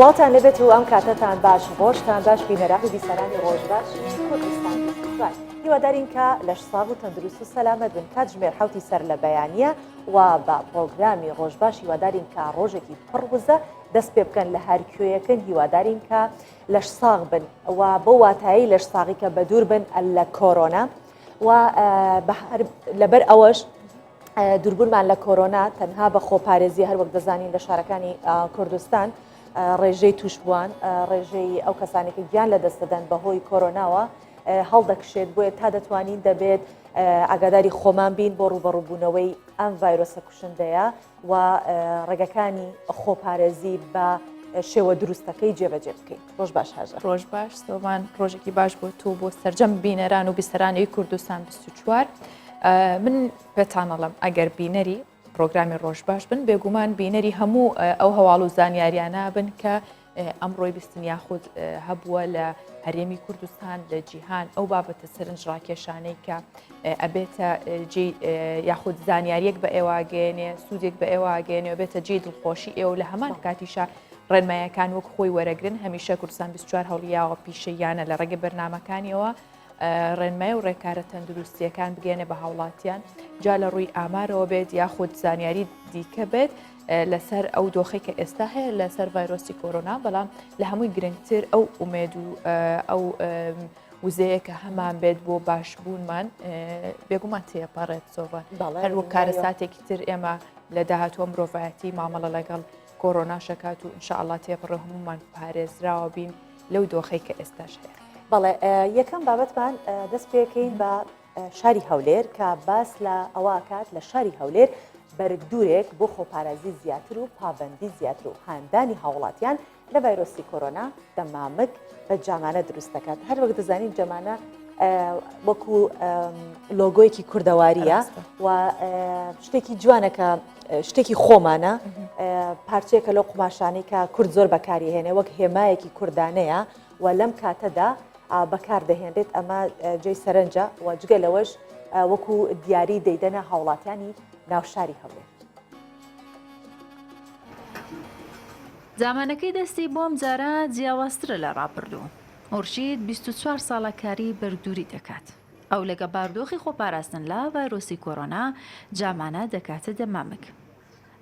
سڵاتان لەبێت و ئەم کاتەتان باش ڕۆژتان باش بینەران و بیسەرانی ڕۆژباش کوردستان دوای هیوادارین کە لەش ساغ و تەندروست و سەلامەت بن کاتژمێر حوتی سەر لە بەیانیە و بە پرۆگرامی ڕۆژباش هیوادارین کە ڕۆژێکی پڕوزە دەست پێ بکەن لە هەرکوێیەکەن هیوادارین کە لەش ساغ بن و بۆ واتایی لەش ساغی کە بە دوور بن لە کۆرۆنا و لەبەر ئەوەش دووربوونمان لە کۆرۆنا تەنها بە خۆپارێزی هەر وەک دەزانین لە شارەکانی کوردستان ڕێژەی توش بووان ڕێژەی ئەو کەسانێکی گیان لە دەستدەن بەهۆی کۆرۆناوە هەڵدەکشێت بۆیە تا دەتوانین دەبێت ئاگاداری خۆمان بین بۆ ڕوبەڕووبوونەوەی ئەم ڤایرۆسە کوشندەیە و ڕێگەکانی خۆپارێزی بە شێوە دروستەکەی جێبەجێ بکەین. ڕۆژ باش هاژە. ڕۆژ باش سۆمان ڕۆژێکی باش بۆ تۆ بۆ سەرجەم بینەران و بیسەرانی کوردستان 24 من پێتانەڵم ئەگەر بینەری پرۆگرامی ڕۆژباش بن بێگومان بینەری هەموو ئەو هەواڵ و زانیاریانە بن کە ئەمڕۆی بیستن یاخود هەبووە لە هەرێمی کوردستان لە جیهان ئەو بابەتە سەرنج ڕاکێشانەی کە ئەبێتە یاخود زانیاریەک بە ئێواگەێنێ سوودێک بە ئێواگەێنێ بێتە جێ دڵخۆشی ئێوە لە هەمان کاتیشە ڕێنمایەکان وەک خۆی وەرەگرن هەمیشە کوردستان 24 هەوڵیاوە پیشەیانە لە ڕێگە بەرنامەکانیەوە ڕێنمای و ڕێکارە تەندروستیەکان بگەێنێ بە هاوڵاتیان جا لە ڕووی ئامارەوە بێت یاخود زانیاری دیکە بێت لەسەر ئەو دۆخی کە ئێستا هەیە لەسەر ڤایرۆسی کۆرۆنا بەڵام لە هەمووی گرنگتر ئەو ئومێد و ئەو وزەیە کە هەمان بێت بۆ باشبوونمان بێگومان تێپەڕێت سۆڤان هەر وەک کارە ساتێکی تر ئێمە لە داهاتوە مرۆڤایەتی مامەڵە لەگەڵ کۆرۆنا شەکات و ئینشاءڵڵا تێپەڕێ هەمومان پارێزراوە بین لەو دۆخەی کە ئێستاش هەیە. بەڵێ یەکەم بابەتمان دەست پێکەین بە شاری هەولێر کە باس لە ئەوکات لە شاری هەولێر بەرگدورێک بۆ خۆپارێزی زیاتر و پابەندی زیاتر و هاندانی هاوڵاتیان لە ڤایرۆسی کۆرۆنا دەمامک بە جامانە دروست دەکات. هەر وەک دەزانین جەمانە وەکو لۆگۆیەکی کوردەواریە و شتێکی جوانەکە شتێکی خۆمانە پارچێکە لەو قماشانەی کە کورد زۆر بەکاری هێنێ وەک هێمایەکی کوردانەیە و لەم کاتەدا بەکاردەهێنرێت ئەمە جێی سەرنجە و جگە لەوەش وەکو دیاری دەیدەنە هاوڵاتیانی ناوشاری هەولێر. زامانەکەی دەستی بۆم جارە جیاوازترە لە ڕابردوو. ئۆرشید 24 ساڵە کاری بەردووری دەکات. ئەو لەگە باردۆخی خۆپاراستن لە ڤایرۆسی کۆرۆنا جامانە دەکاتە دەمامک.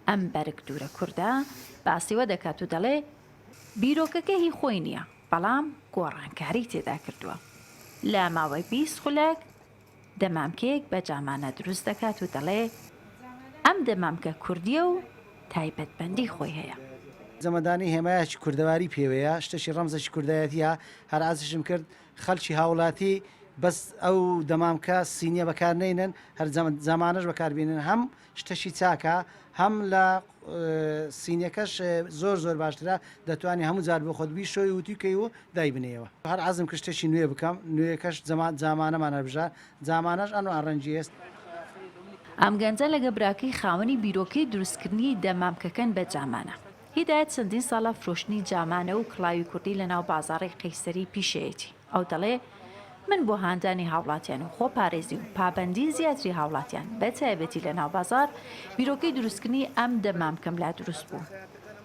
ئەم بەرگ دوورە کووردە باسیوە دەکات و دەڵێ بیرۆکەکە هی خۆی نییە بەڵام گۆڕانکاری تێدا کردووە. لە ماوەی 20 خولەک دەمامکێک بە جامانە دروست دەکات و دەڵێ ئەم دەمامکە کوردیە و تایبەتبەندی خۆی هەیە. زەمەدانی هێمایەکی کوردەواری پێوەیە شتێکی ڕەمزەی کوردایەتیە هەر ئازشم کرد خەڵکی هاوڵاتی بەس ئەو دەمامکە سینیە بەکارنێنن هەر زمانەش بەکاربێنن هەم شتەشی چاکە هەم لە سینیەکەش زۆر باشترە دەتوانانی هەموو جار بۆ خۆت بیشۆی وتیکەی و دای بنێەوە هەر عزم کشتێکی نوێ بکەم نوێەکەش زمانەمان هەبژە زمانەش ئەن ئاڕەنجی است. ئەم گەنجە لەگە براکەی خاوەنی بیرۆکەی دروستکردنی دەمامکەکەن بە جامانە. هیدایەت چەندین ساڵە فرۆشتنی جامانە و کڵاوی کوردی لە ناو بازاڕی قەیسەری پیشەیەتی. ئەو دەڵێ من بۆ هاندانی هاوڵاتیان و خۆپارێزی و پابەندی زیاتری هاوڵاتیان بە تایبەتی لە ناو بازار بیرۆکەی دروستکردنی ئەم دەمامکەم لا دروست بوو.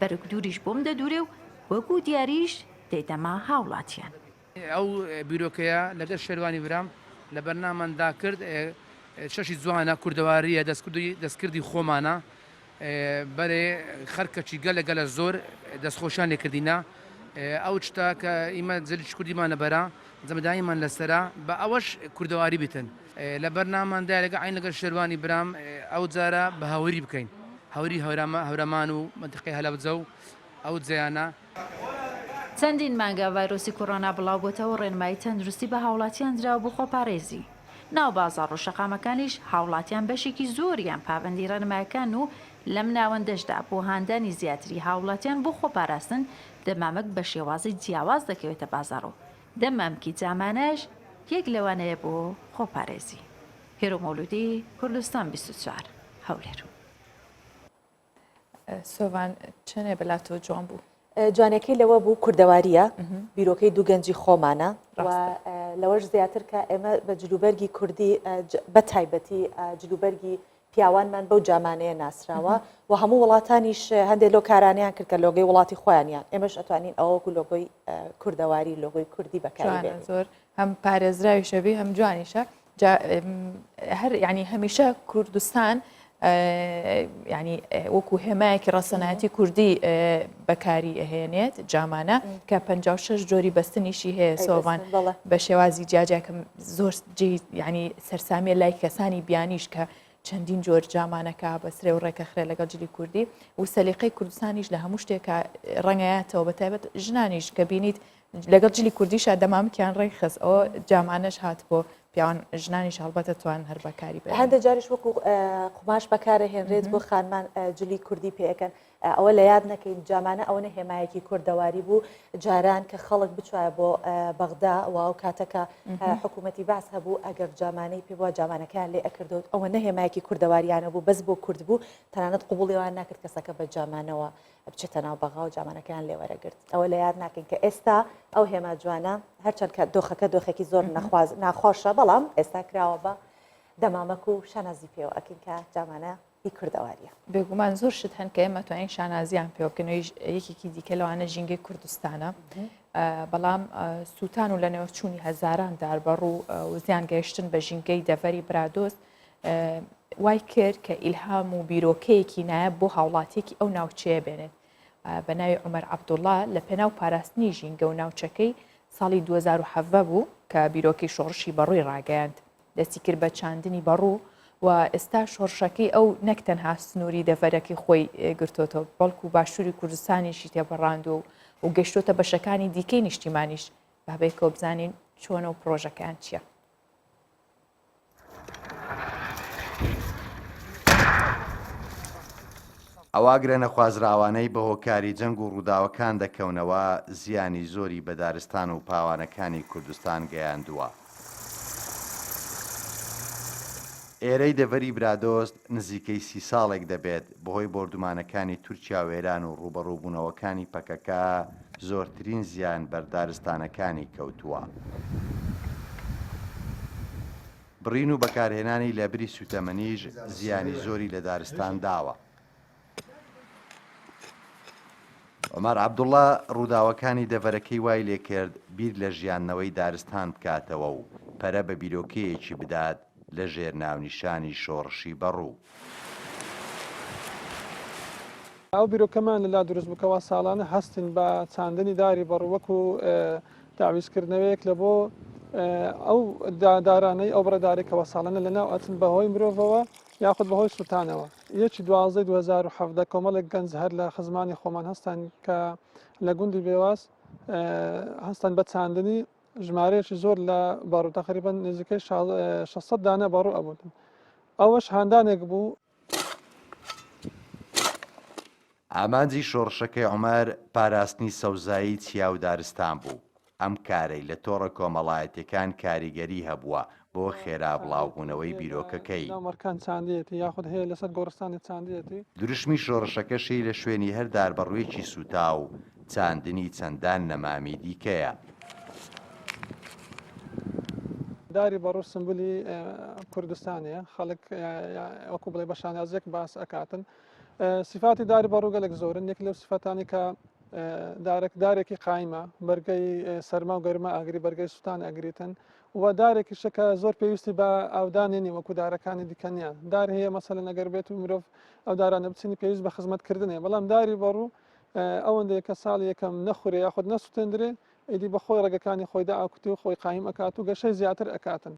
بەرگ دووریش بۆم دەدوورێ و وەکو دیاریش دەیدەما هاوڵاتیان. ئەو بیرۆکەیە لەگەر شێروانی برام لە بەرنامەدا کرد شەشی جوانە کوردەواریە دەستکردی خۆمانە بەرێ خەرکەچی گەلە گەلە زۆر دەستخۆشیان لێکردینە ئەو شتا کە ئیمە جەلیش کوردیمانە بەرە زەمەدانیمان لەسەرا بە ئەوەش کوردەواری بتن لە بەرناماندا لەگە عین لەگەر شێروانی برام ئەو جارە بە هاوری بکەین هاوری هەورەمان و منتیقەی هەلەبجە و ئەو جیانە چەندین مانگە ڤایرۆسی کۆرۆنا بڵاو بۆتەوە ڕێنمایی تەندروستی بە هاوڵاتیان درا بۆ خۆپارێزی. ناو بازاڕ و شەقامەکانیش هاوڵاتیان بەشێکی زۆریان پابەندی ڕێنمایەکان و لەم ناوەندەشدا بۆ هاندانی زیاتری هاوڵاتیان بۆ خۆپاراستن دەمامک بە شێوازی جیاواز دەکەوێتە بازاڕ و دەمامکی جامانەش یەک لەوانەیە بۆ خۆپارێزی. هێرۆ مەولودی کوردستان 24 هەولێر. سۆڤان چەنێ بەلاتۆ جوان بوو؟ جوانەکەی لەوە بوو کوردەواریە بیرۆکەی دوو گەنجی خۆمانە و لەوەش زیاتر کە ئێمە بە جلوبەرگی کوردی بە تایبەتی جلوبەرگی پیاوانمان بەو جامانەیە ناسراوە و هەموو وڵاتانیش هەندێک لۆکارانیان کرد کە لۆگەی وڵاتی خۆیانیان ئێمەش ئەتوانین ئەوەکو لۆگۆی کوردەواری لۆگۆی کوردی بەکاری زۆر هەم پارێزراوی شەبی هەم جوانیشە هەر ینی هەمیشە کوردستان ینی وەکو هێمایەکی ڕەسەنایەتی کوردی بەکاری ئەهێنێت جامانە کە 56 جۆری بەستنیشی هەیە سۆڤان بە شێوازی جاجاکەم زۆر ینی سەرسامیە لای کەسانی بیانیش کە چەندین جۆر جامانەکە بەسرێ و ڕێکەخرێ لەگەڵ جلی کوردی و سەلیقەی کوردستانیش لە هەموو شتێکە ڕەنگایەتەوە بەتایبەت ژنانیش کە بینیت لەگەڵ جلی کوردیشە دەمامکیان ڕێی خست ئەوە جامانەش هات بۆ پیاوان ژنانیش هەڵبەتە توان هەر بەکاری بێت هەندێک جاریش وەکو قماش بەکارە هێنرێت بۆ خانمان جلی کوردی پێەکەن ئەوە لە یاد نەکەین جامانە ئەوە هێمایەکی کوردەواری بوو جاران کە خەڵک بچوایە بۆ بەغدا و ئەو کاتەکە حکوومەتی باس هەبوو ئەگەر جامانەی پێ بووە جامانەکان لێ ئەکردوت ئەوە هێمایەکی کوردەواریانە بوو بەس بۆ کورد بوو تەنانەت قوبوڵیوان ناکرد کەسەکە بە جامانەوە بچێتە ناو بەغا و جامانەکان لێ وەرەگرت ئەوە لە یاد ناکەین کە ئێستا ئەو هێما جوانە هەرچەند کە دۆخەکە دۆخێکی زۆر ناخۆشە بەڵام ئێستا کراوە بە دەمامەک و شانازی پێوە ئەکەین کە جامانە کوردەواریە بێگومان زۆر شت هەن کە ئێمە توانین شانازیان پێوەکەنەوەی یەکێکی دیکە لەوانە ژینگەی کوردستانە بەڵام سووتان و لە نێوچوونی هەزاران داربەڕوو و زیان گەیشتن بە ژینگەی دەڤەری برادۆست وای کرد کە ئیلهام و بیرۆکەیەکی نایە بۆ هاوڵاتێکی ئەو ناوچەیە بێنێت بە ناوی عومەر عەبدوڵڵا لە پێناو پاراستنی ژینگە و ناوچەکەی ساڵی 2017 بوو کە بیرۆکەی شۆڕشی بەڕووی ڕاگەیاند دەستی کرد بە چاندنی بەڕوو و ئێستا شۆڕشەکەی ئەو نەک تەنها سنووری دەڤەرەکەی خۆی گرتوتەوە بەڵکو باشووری کوردستانیشی تێپەڕاندووە و گەشتۆتە بەشەکانی دیکەی نیشتیمانیش بابێکەوە بزانین چۆنە و پرۆژەکان چییە. ئەواگرە نەخوازراوانەی بە هۆکاری جەنگ و ڕووداوەکان دەکەونەوە زیانی زۆری بە دارستان و پاوانەکانی کوردستان گەیاندووە. ئێرەی دەڤەری برادۆست نزیکەی 30 ساڵێک دەبێت بەهۆی بۆردومانەکانی تورکیا و ئێران و ڕوبەڕووبوونەوەکانی پەکەکە زۆرترین زیان بەردارستانەکانی کەوتووە. بڕین و بەکارهێنانی لەبری سوتەمەنیش زیانی زۆری لە دارستان داوە. عومەر عەبدوڵڵا ڕووداوەکانی دەڤەرەکەی وای لێکرد بیر لە ژیاننەوەی دارستان بکاتەوە و پەرە بە بیرۆکەیەکی بدات لە ژێر ناونیشانی شۆڕشی بەڕوو. ئەو بیرۆکەمان لەلا دروست بکەوە ساڵانە هەستن بە چاندنی داری بەڕوو وەکو داویستکردنەوەیەک لە بۆ ئەو دارانەی ئەو بڕەدارێکەوە ساڵانە لەناو ئەچن بەهۆی مرۆڤەوە یاخود بەهۆی سوتانەوە. یەکی 12 2017 کۆمەڵێک گەنج هەر لە خزمانی خۆمان هەستان کە لە گوندی بێواز هەستان بە چاندنی ژمارەیەکی زۆر لە بەڕوو تقریباً نزیکەی 600 دانە بەڕوو ئەبوون. ئەوەش هاندانێک بوو. ئامانجی شۆڕشەکەی عومەر پاراستنی سەوزایی چیا و دارستان بوو. ئەم کارەی لە تۆڕە کۆمەڵایەتەکان کاریگەری هەبووە بۆ خێرا بڵاوبوونەوەی بیرۆکەکەی. ناومەرکان چاندیەتی یاخود هەیە لەسەر گۆڕستانی چاندیەتی. دروشمی شۆڕشەکەشی لە شوێنی هەر داربەڕوویەکی سوتا و چاندنی چەندان نەمامی دیکەیە. داری بەڕوو سمبولی کوردستانیە خەڵک وەکو بڵێ بە شانازێک باس ئەکاتن. سیفاتی داری بەڕوو گەلێک زۆرن یەک لەو سیفەتانی کە دارێکی قایمە بەرگەی سەرما و گەرمە ئاگری بەرگەی سوتان ئەگریتن و دارێکی شەکە زۆر پێویستی بە ئاودانێنی وەکو دارەکانی دیکەنیان دار هەیە مەسەلەن ئەگەر بێت و مرۆڤ ئەو دارانە بچینی پێویست بە خزمەتکردنێ بەڵام داری بەڕوو ئەوەندەیە کە ساڵی یەکەم نەخورێ یاخود نەسووتێندرێ ئیدی بە خۆی ڕێگەکانی خۆیدا ئاکوتی و خۆی قایم ئەکات و گەشەی زیاتر ئەکاتن.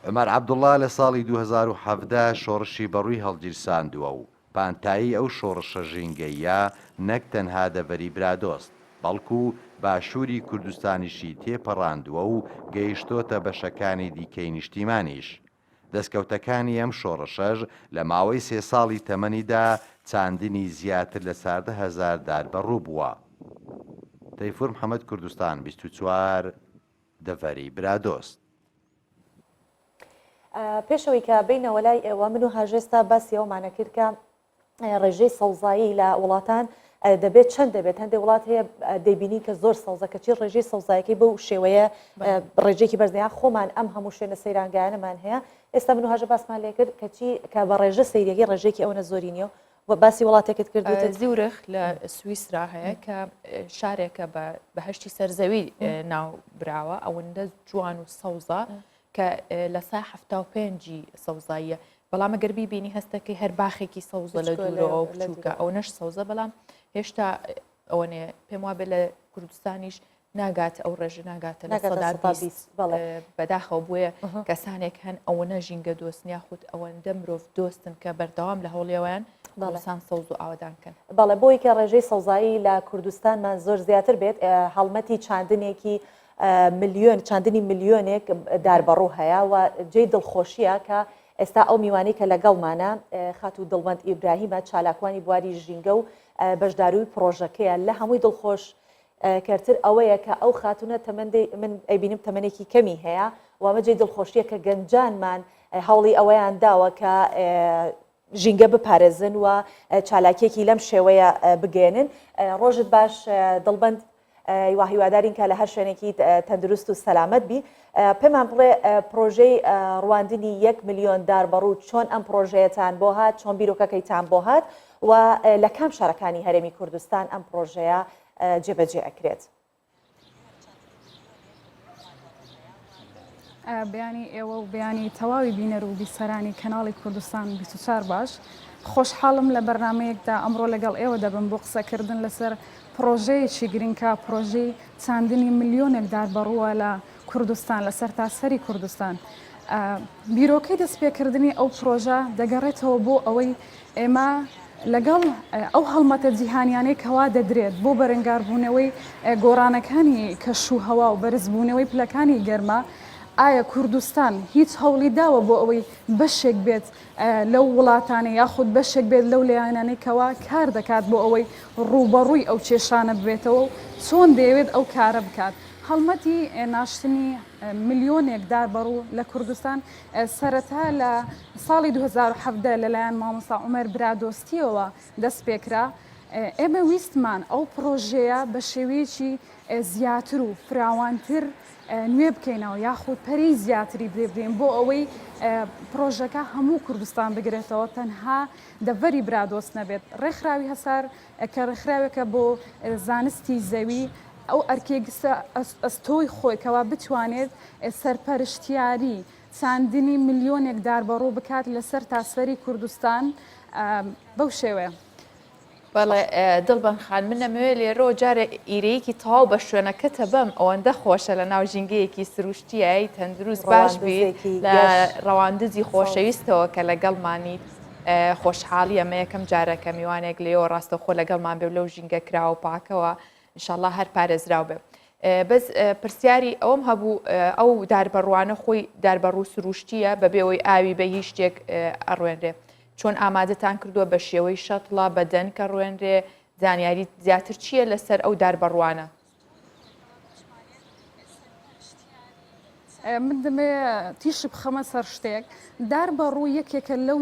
عومەر عەبدوڵڵا لە ساڵی 2017 شۆڕشی بەڕووی هەڵگیرساندووە و پانتایی ئەو شۆڕشە ژینگەیە نەک تەنها دەڤەری برادۆست بەڵکو باشووری کوردستانیشی تێپەڕاندووە و گەیشتۆتە بەشەکانی دیکەی نیشتیمانیش. دەستکەوتەکانی ئەم شۆڕشەش لە ماوەی 3 ساڵی تەمەنیدا چاندنی زیاتر لە 100,000 داربەڕوو بووە. تەیفور محەممەد کوردستان 24 دەڤەری برادۆست. پێشەوەی کە بینەوە لای ئێوە من و هاژێستا باسی ئەومانە کرد کە ڕێژەی سەوزایی لە وڵاتان دەبێت چەند دەبێت هەندێک وڵات هەیە دەیبینی کە زۆر سەوزە کەچی ڕێژەی سەوزایەکەی بەو شێوەیە ڕێژێکی بەرزیان خۆمان ئەم هەموو شوێنە سەیرانگایانەمان هەیە ئێستا من هاژە باسمان لێ کرد کەچی کە بە ڕێژە سەیرەکەی ڕێژێکی ئەوە زۆرینیەوە و باسی وڵاتێکت کردوتە زیورخ لە سوئیسرا هەیە کە شارێکە بەهشتی سەرزەوی ناو براوە ئەوەندە جوان و سەوزە کە لە سا 75 سەوزاییە بەڵام ئەگەر بیبینی هەستەکەی هەر باخێکی سەوزە لە دوورەوە بچووکە ئەو نەش سەوزە بەڵام هێشتا ئەوەنێ پێم وابێ لە کوردستانیش ناگات ئەو ڕێژە ناگاتە لە بەداخەوە بۆیە کەسانێک هەن ئەوەنە ژینگە دۆستن یاخود ئەوەندە مرۆڤ دۆستن کە بەردەوام لە هەوڵێوەیان باڵسان سەوز و ئاوادانکەن بەڵێ بۆی کە ڕێژەی سەوزایی لە کوردستانمان زۆر زیاتر بێت هەڵمەتی چاندنێکی ملیۆن چاندنی ملیۆنێک داربەڕوو هەیە و جێی دڵخۆشیە کە ئێستا ئەو میوانی کە لەگەڵمانە خات و دڵوەند ئیبراهیمە چالاکوانی بواری ژینگە و بەشداروی پرۆژەکەیە لە هەمووی دڵخۆش کەرتر ئەوەیە کە ئەو خاتونە من ئەیبینم تەمەنێکی کەمی هەیە وامە جێی دڵخۆشیە کە گەنجانمان هەوڵی ئەوەیان داوە کە ژینگە بپارێزن و چالاکیەکی لەم شێوەیە بگێنن ڕۆژت باش دڵبەند هیوادارین کە لە هەر شوێنێکی تەندروست و سەلامەت بی پێمان بڵێ پرۆژەی ڕواندنی 1 ملیۆن داربەڕوو چۆن ئەم پرۆژەیەتان بۆ هات چۆن بیرۆکەکەیتان بۆ هات و لە کام شارەکانی هەرێمی کوردستان ئەم پرۆژەیە جێبەجێ ئەکرێت بەیانی ئێوە و بەیانی تەواوی بینەر و بیسەرانی کەناڵی کوردستان 24 باش خۆشحاڵم لە بەرنمەیەکدا ئەمڕۆ لەگەڵ ئێوە دەبم بۆ قسەکردن لەسەر پرۆژەیەکی گرنگکە پرۆژەی چاندنی ملیۆنێک داربەڕووە لە کوردستان لەسەر تاسەری کوردستان بیرۆکەی دەستپێکردنی ئەو پرۆژە دەگەڕێتەوە بۆ ئەوەی ئێمە لەگەڵ ئەو هەڵمەتە جیهانیانەی کەوا دەدرێت بۆ بەرەنگاربوونەوەی گۆڕانەکانی کەش و هەوا و بەرزبوونەوەی پلەکانی گەرمە ئایا کوردستان هیچ هەوڵی داوە بۆ ئەوەی بەشێک بێت لەو وڵاتانە یاخود بەشێک بێت لەو لایەنانەی کەوا کار دەکات بۆ ئەوەی ڕوبەڕووی ئەو کێشانە ببێتەوە و چۆن دەیەوێت ئەو کارە بکات هەڵمەتی ناشتنی ملیۆنێک داربەڕوو لە کوردستان سەرەتا لە ساڵی 2017 لەلایەن مامۆستا عومەر برادۆستیەوە دەست پێکرا ئێمە ویستمان ئەو پرۆژەیە بە شێوەیەکی زیاتر و فراوانتر نوێ بکەینەوە یاخود پەری زیاتری بدەین بۆ ئەوەی پرۆژەکە هەموو کوردستان بگرێتەوە تەنها دەڤەری برادۆست نەبێت ڕێکخراوی هەسار کە ڕێکخراوێکە بۆ زانستی زەوی ئەو ئەرکێگسە ئەستۆی خۆیکەوە بتوانێت سەرپەرشتیاری چاندنی ملیۆنێک داربەڕوو بکات لەسەر تاسەری کوردستان بەو شێوەیە. بەڵێ دڵبەن خان من نەمەوێت لێرۆ جارە ئیرەیەکی تەواو بە شوێنەکەتە بەم ئەوەندە خۆشە لە ناو ژینگەیەکی سروشتیایی تەندروست باش بیت لە ڕەواندزی خۆشەویستەوە کە لەگەڵمانی خۆشحاڵی ئەمە یەکەم جارەکە میوانێک لێەوە ڕاستەخۆ لەگەڵمان بێ لەو ژینگە کراوە و پاکەوە ئینشاءڵڵا هەر پارێزراو بێ. بەس پرسیاری ئەوم هەبوو ئەو داربەڕوانە خۆی داربەڕوو سروشتیە بەبێەوەی ئاوی بە هیچ شتێک ئەڕوێنرێ. چۆن ئامادەتان کردووە بە شێوەی شەتڵە بەدەن کە ڕوێنرێ زانیاری زیاتر چییە لەسەر ئەو داربەڕوانە؟ من دەمێ تیش بخەمە سەر شتێک داربەڕوو یەکێکە لەو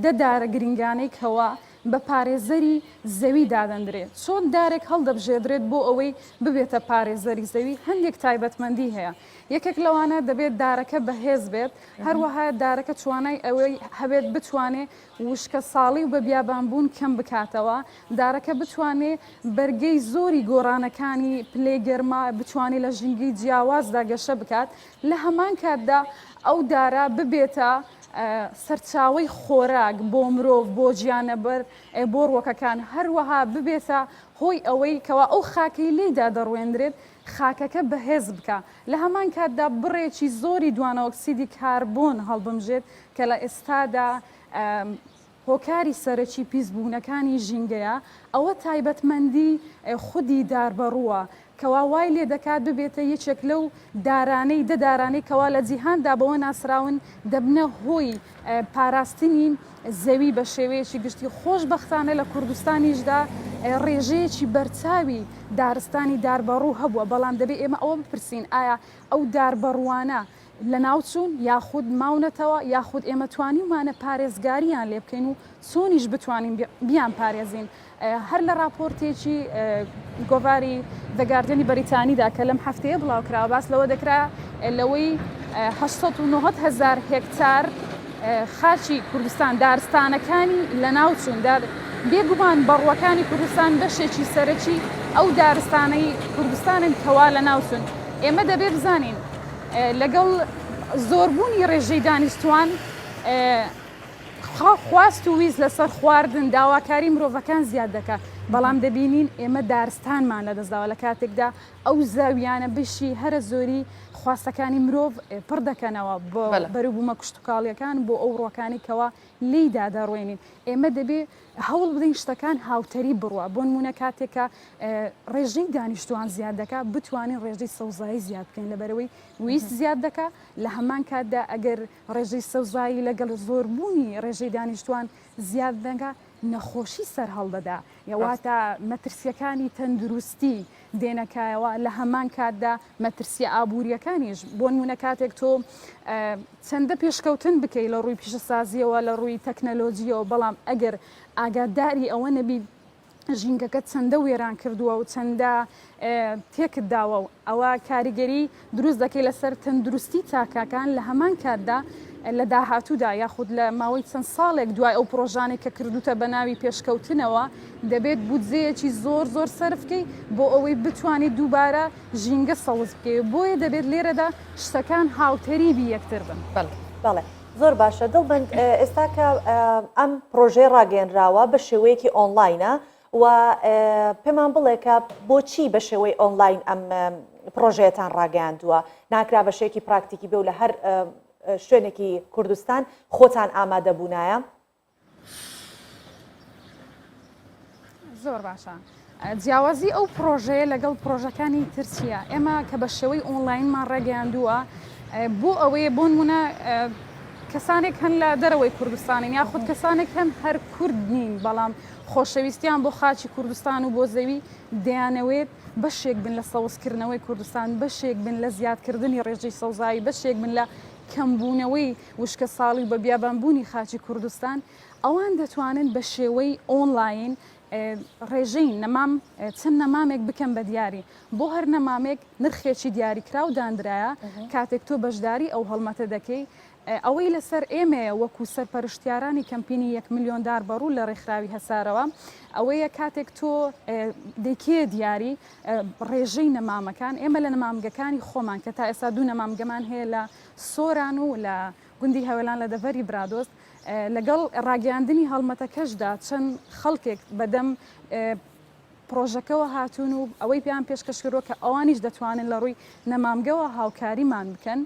دەدارە گرنگانەی کەوە بە پارێزەری زەوی دادەندرێت چۆن دارێک هەڵدەبژێدرێت بۆ ئەوەی ببێتە پارێزەری زەوی هەندێک تایبەتمەندی هەیە یەکێک لەوانە دەبێت دارەکە بەهێز بێت هەروەها دارەکە توانای ئەوەی هەبێت بتوانێت وشکە ساڵی و بە بیابانبوون کەم بکاتەوە دارەکە بتوانێت بەرگەی زۆری گۆڕانەکانی پلێ گەرما بتوانێت لە ژینگەی جیاوازدا گەشە بکات لە هەمان کاتدا ئەو دارە ببێتە سەرچاوی خۆراک بۆ مرۆڤ بۆ گیانەبەر بۆ ڕۆکەکان هەروەها ببێتە هۆی ئەوەی کەوا ئەو خاکەی لێدا دەڕوێندرێت خاکەکە بەهێز بکە لە هەمان کاتدا بڕێکی زۆری دوانەوەکسیدی کاربۆن هەڵبمژێت کە لە ئێستادا هۆکاری سەرەکی پیسبوونەکانی ژینگەیە ئەوە تایبەتمەندی خودی داربەڕووە کەوا وای لێ دەکات ببێتە یەکێک لەو دارانەی دەدارانەی کەوا لە جیهاندا بەوە ناسراون دەبنە هۆی پاراستنی زەوی بە شێوەیەکی گشتی خۆشبەختانە لە کوردستانیشدا ڕێژەیەکی بەرچاوی دارستانی داربەڕوو هەبووە بەڵام دەبێت ئێمە ئەوە بپرسین ئایا ئەو داربەڕوانە لە ناوچوون یاخود ماونەتەوە یاخود ئێمە توانیمانە پارێزگاریان لێ بکەین و چۆنیش بتوانین بیان پارێزین هەر لە راپۆرتێکی گۆڤاری دەگاردنی بەریتانیدا کە لەم هەفتەیە بڵاوکراوە باس لەوە دەکرا لەوەی هزار هکتار خاچی کوردستان دارستانەکانی لە ناوچوون بێگومان بەڕوەکانی کوردستان بەشێکی سەرەکی ئەو دارستانەی کوردستانن کەوا لە ناوچوون ئێمە دەبێ بزانین لەگەڵ زۆربوونی ڕێژەی دانیشتوان خواست و ویست لەسەر خواردن داواکاری مرۆڤەکان زیاد دەکات بەڵام دەبینین ئێمە دارستانمان لەدەستداوە لە کاتێکدا ئەو زاویانە بشی هەرە زۆری خواستەکانی مرۆڤ پڕ دەکەنەوە بۆ بەروبوومە کشتتوکاڵیەکان بۆ ئەو ڕۆکانی کەوا لیدا دەڕوێنین ئێمە دەبێ هەوڵ بدەین شتەکان هاوتەری بڕوە بۆ نمونە کاتێکە ڕێژەی دانیشتوان زیاد دەکات بتوانین ڕێژەی سەوزایی زیاد بکەین لەبەرەوەی ویست زیاد دەکات لە هەمان کاتدا ئەگەر ڕێژەی سەوزایی لەگەڵ زۆربوونی ڕێژەی دانیشتوان زیاد دەنگا نەخۆشی سەر هەڵدەدا یاواتە مەترسیەکانی تەندروستی دێنەکایەوە لە هەمان کاتدا مەترسی ئابوووریەکانیش بۆ نمونە کاتێک تۆ چەندە پێشکەوتن بکەیت لە ڕووی پیشەسازیەوە لە ڕووی تەکنەلۆجیەوە بەڵام ئەگەر ئاگاداری ئەوە نەبی ژینگەکە چەندە وێران کردووە و چەندە تێکت داوە و ئەوە کاریگەری دروست دەکەی لەسەر تەندروستی چاکاکان لە هەمان کاتدا لە داهاتوودا یاخود لە ماوەی چەند ساڵێک دوای ئەو پرۆژانێک کە کردوتە بە ناوی پێشکەوتنەوە دەبێت بودجەیەکی زۆر سەرفکەی بۆ ئەوەی بتوانێت دووبارە ژینگە سەوز بکەیت بۆیە دەبێت لێرەدا شتەکان هاوتەری بی یەکتر بن. بەڵێ زۆر باشە دڵبند ئێستا کە ئەم پرۆژێ ڕاگەێنراوە بە شێوەیەکی ئۆنلاینە و پێمان بڵێ کە بۆچی بە شێوەی ئۆنلاین ئەم پرۆژەیەتان ڕاگەیاندووە ناکرا بە شێوەیەکی پراکتیکی بێ و لە هەر شوێنێکی کوردستان خۆتان ئامادە بوونایە؟ زۆر باشە. جیاوازی ئەو پرۆژەیە لەگەڵ پرۆژەکانی ترسیە ئێمە کە بە شێوەی ئۆنلاینمان ڕاگەیاندووە بۆ ئەوەیە بۆ نمونە کەسانێک هەن لە دەرەوەی کوردستانین یاخود کەسانێک هەم هەر کورد نین بەڵام خۆشەویستیان بۆ خاچی کوردستان و بۆ زەوی دەیانەوێت بەشێک بن لە سەوزکردنەوەی کوردستان بەشێک بن لە زیادکردنی ڕێژەی سەوزایی بەشێک بن لە کەمبوونەوەی وشکە ساڵی بە بیابانبوونی خاچی کوردستان ئەوان دەتوانن بە شێوەی ئۆنلاین ڕێژەی نەمام چەند نەمامێک بکەم بە دیاری بۆ هەر نەمامێک نرخێکی دیاریکرا و دانرایە کاتێک تۆ بەشداری ئەو هەڵمەتە دەکەی ئەوەی لەسەر ئێمەیە وەکو سەرپەرشتیارانی کەمپینی 1 میلیۆن دار بەڕوو لە ڕێکخراوی هەسارەوە ئەوەیە کاتێک تۆ دەکێ دیاری ڕێژەی نەمامەکان ئێمە لە نەمامگەکانی خۆمان کە تا ئێستا دوو نەمامگەمان هەیە لە سۆران و لە گوندی هەوێلان لە دەڤەری برادۆست لەگەڵ ڕاگەیاندنی هەڵمەتەکەشدا چەند خەڵکێک بەدەم پرۆژەکەەوە هاتوون و ئەوەی پێیان پێشکەشکردەوە کە ئەوانیش دەتوانن لە ڕووی نەمامگەوە هاوکاریمان بکەن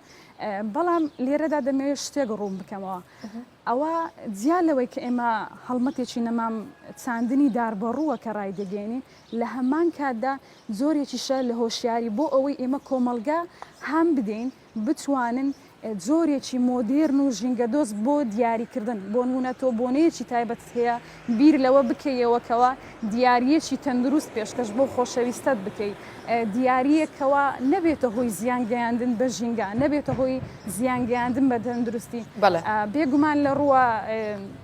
بەڵام لێرەدا دەمەوێت شتێک ڕوون بکەمەوە ئەوە جیا لەوەی کە ئێمە هەڵمەتێکی نەمام چاندنی داربەڕووە کە ڕای دەگەێنین لە هەمان کاتدا زۆرێکیشە لە هۆشیاری بۆ ئەوەی ئێمە کۆمەلگا هەم بدەین بتوانن جۆرێکی مۆدێرن و ژینگەدۆست بۆ دیاریکردن بۆ نمونە تۆ بۆنەیەکی تایبەت هەیە بیر لەوە بکەیەوەکەوە دیارەکی تەندروست پێشکەش بۆ خۆشەویستت بکەیت دیارەکەوە نەبێتە هۆی زیانگەیاندن بە ژینگە نەبێتە هۆی زیانگەیاندن بە تەندروستی بێگومان لە ڕووە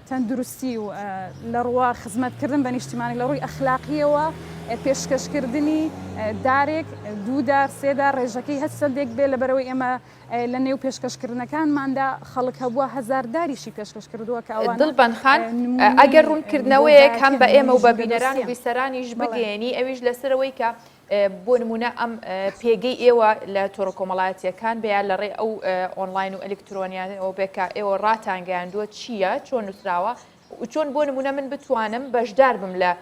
تەندروستی و لە ڕووە خزمەتکردن بە نیشتیمانی لە ڕووی ئەخلاقیەوە پێشکەشکردنی دارێک دوودار سێدار ڕێژەکەی هەست سندێک بێ لە بەرەوەی ئێمە لە نێو پێشکەشکردنەکانماندا خەڵک هەبووە هەزارداریشی پێشکەش کردووە کە ئەوان دڵبەنخان ئەگەر ڕوونکردنەوەیەک هەم بە ئێمە و بە بینەران و بیسەرانیش بگەێنی ئەویش لەسەرەوەی کە بۆ نمونە ئەم پێگەی ئێوە لە تۆڕە کۆمەڵایەتیەکان بەیان لە ڕێ ئەو ئۆنلاین و ئەلکترۆنیانەوە بێکە ئێوە ڕاتانگەیاندووە چییە چۆن نووسراوە و چۆن بۆ نمونە من بتوانم بەشدار بم لە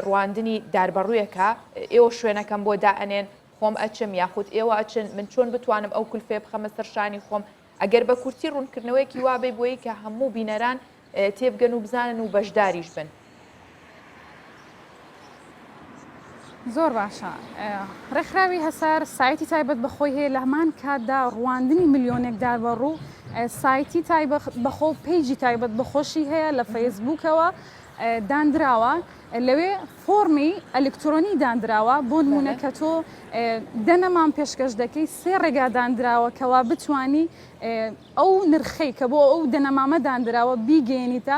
ڕواندنی داربەڕوویەکە ئێوە شوێنەکەم بۆ دائەنێن خۆم ئەچم یاخود ئێوە ئەچن من چۆن بتوانم ئەو کولفێ بخەمە سەرشانی خۆم ئەگەر بە کورتی ڕوونکردنەوەیکی وابێ بۆیە کە هەموو بینەران تێبگەن و بزانن و بەشداریش بن. زۆر باشە ڕێکخراوی هەسار سایتی تایبەت بەخۆی هەیە لە هەمان کاتدا ڕواندنی ملیۆنێک داربەڕوو سایتی تایبەت بەخۆ پێیجی تایبەت بەخۆشی هەیە لە فەیسبووکەوە دانراوە لەوێ فۆرمی ئەلکترۆنی دانراوە بۆ نمونە کە تۆ دەنەمان پێشکەش دەکەی سێ ڕێگا دانراوە کەوا بتانی ئەو نرخەی کە بۆ ئەو دەنەمامە دانراوە بیگەێنیتە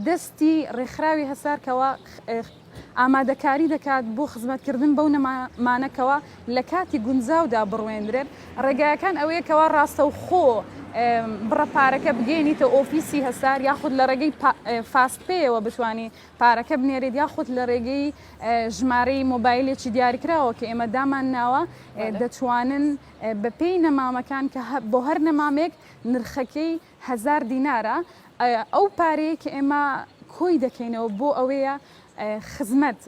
دەستی ڕێکخراوی هەسارکەوە ئامادەکاری دەکات بۆ خزمەتکردن بەو نەمانەکەوە لە کاتی گونجاودا بڕوێنرێت ڕێگایەکان ئەوەیەکەوە ڕاستە و خۆ بڕە پارەکە بگەێنیتە ئۆفیسی هەسار یاخود لە ڕێگەی فاستپێەوە بتوانانی پارەکە بنێرێت یاخود لە ڕێگەی ژمارەی مۆبایلێکی دیاریکراوە کە ئێمە دامان ناوە دەتوانن بەپێی نەمامەکان کە بۆ هەر نەمامێک نرخەکەی 1000 دینارە ئەو پارەیە کە ئێمە کۆی دەکەینەوە بۆ ئەوەیە خزمەت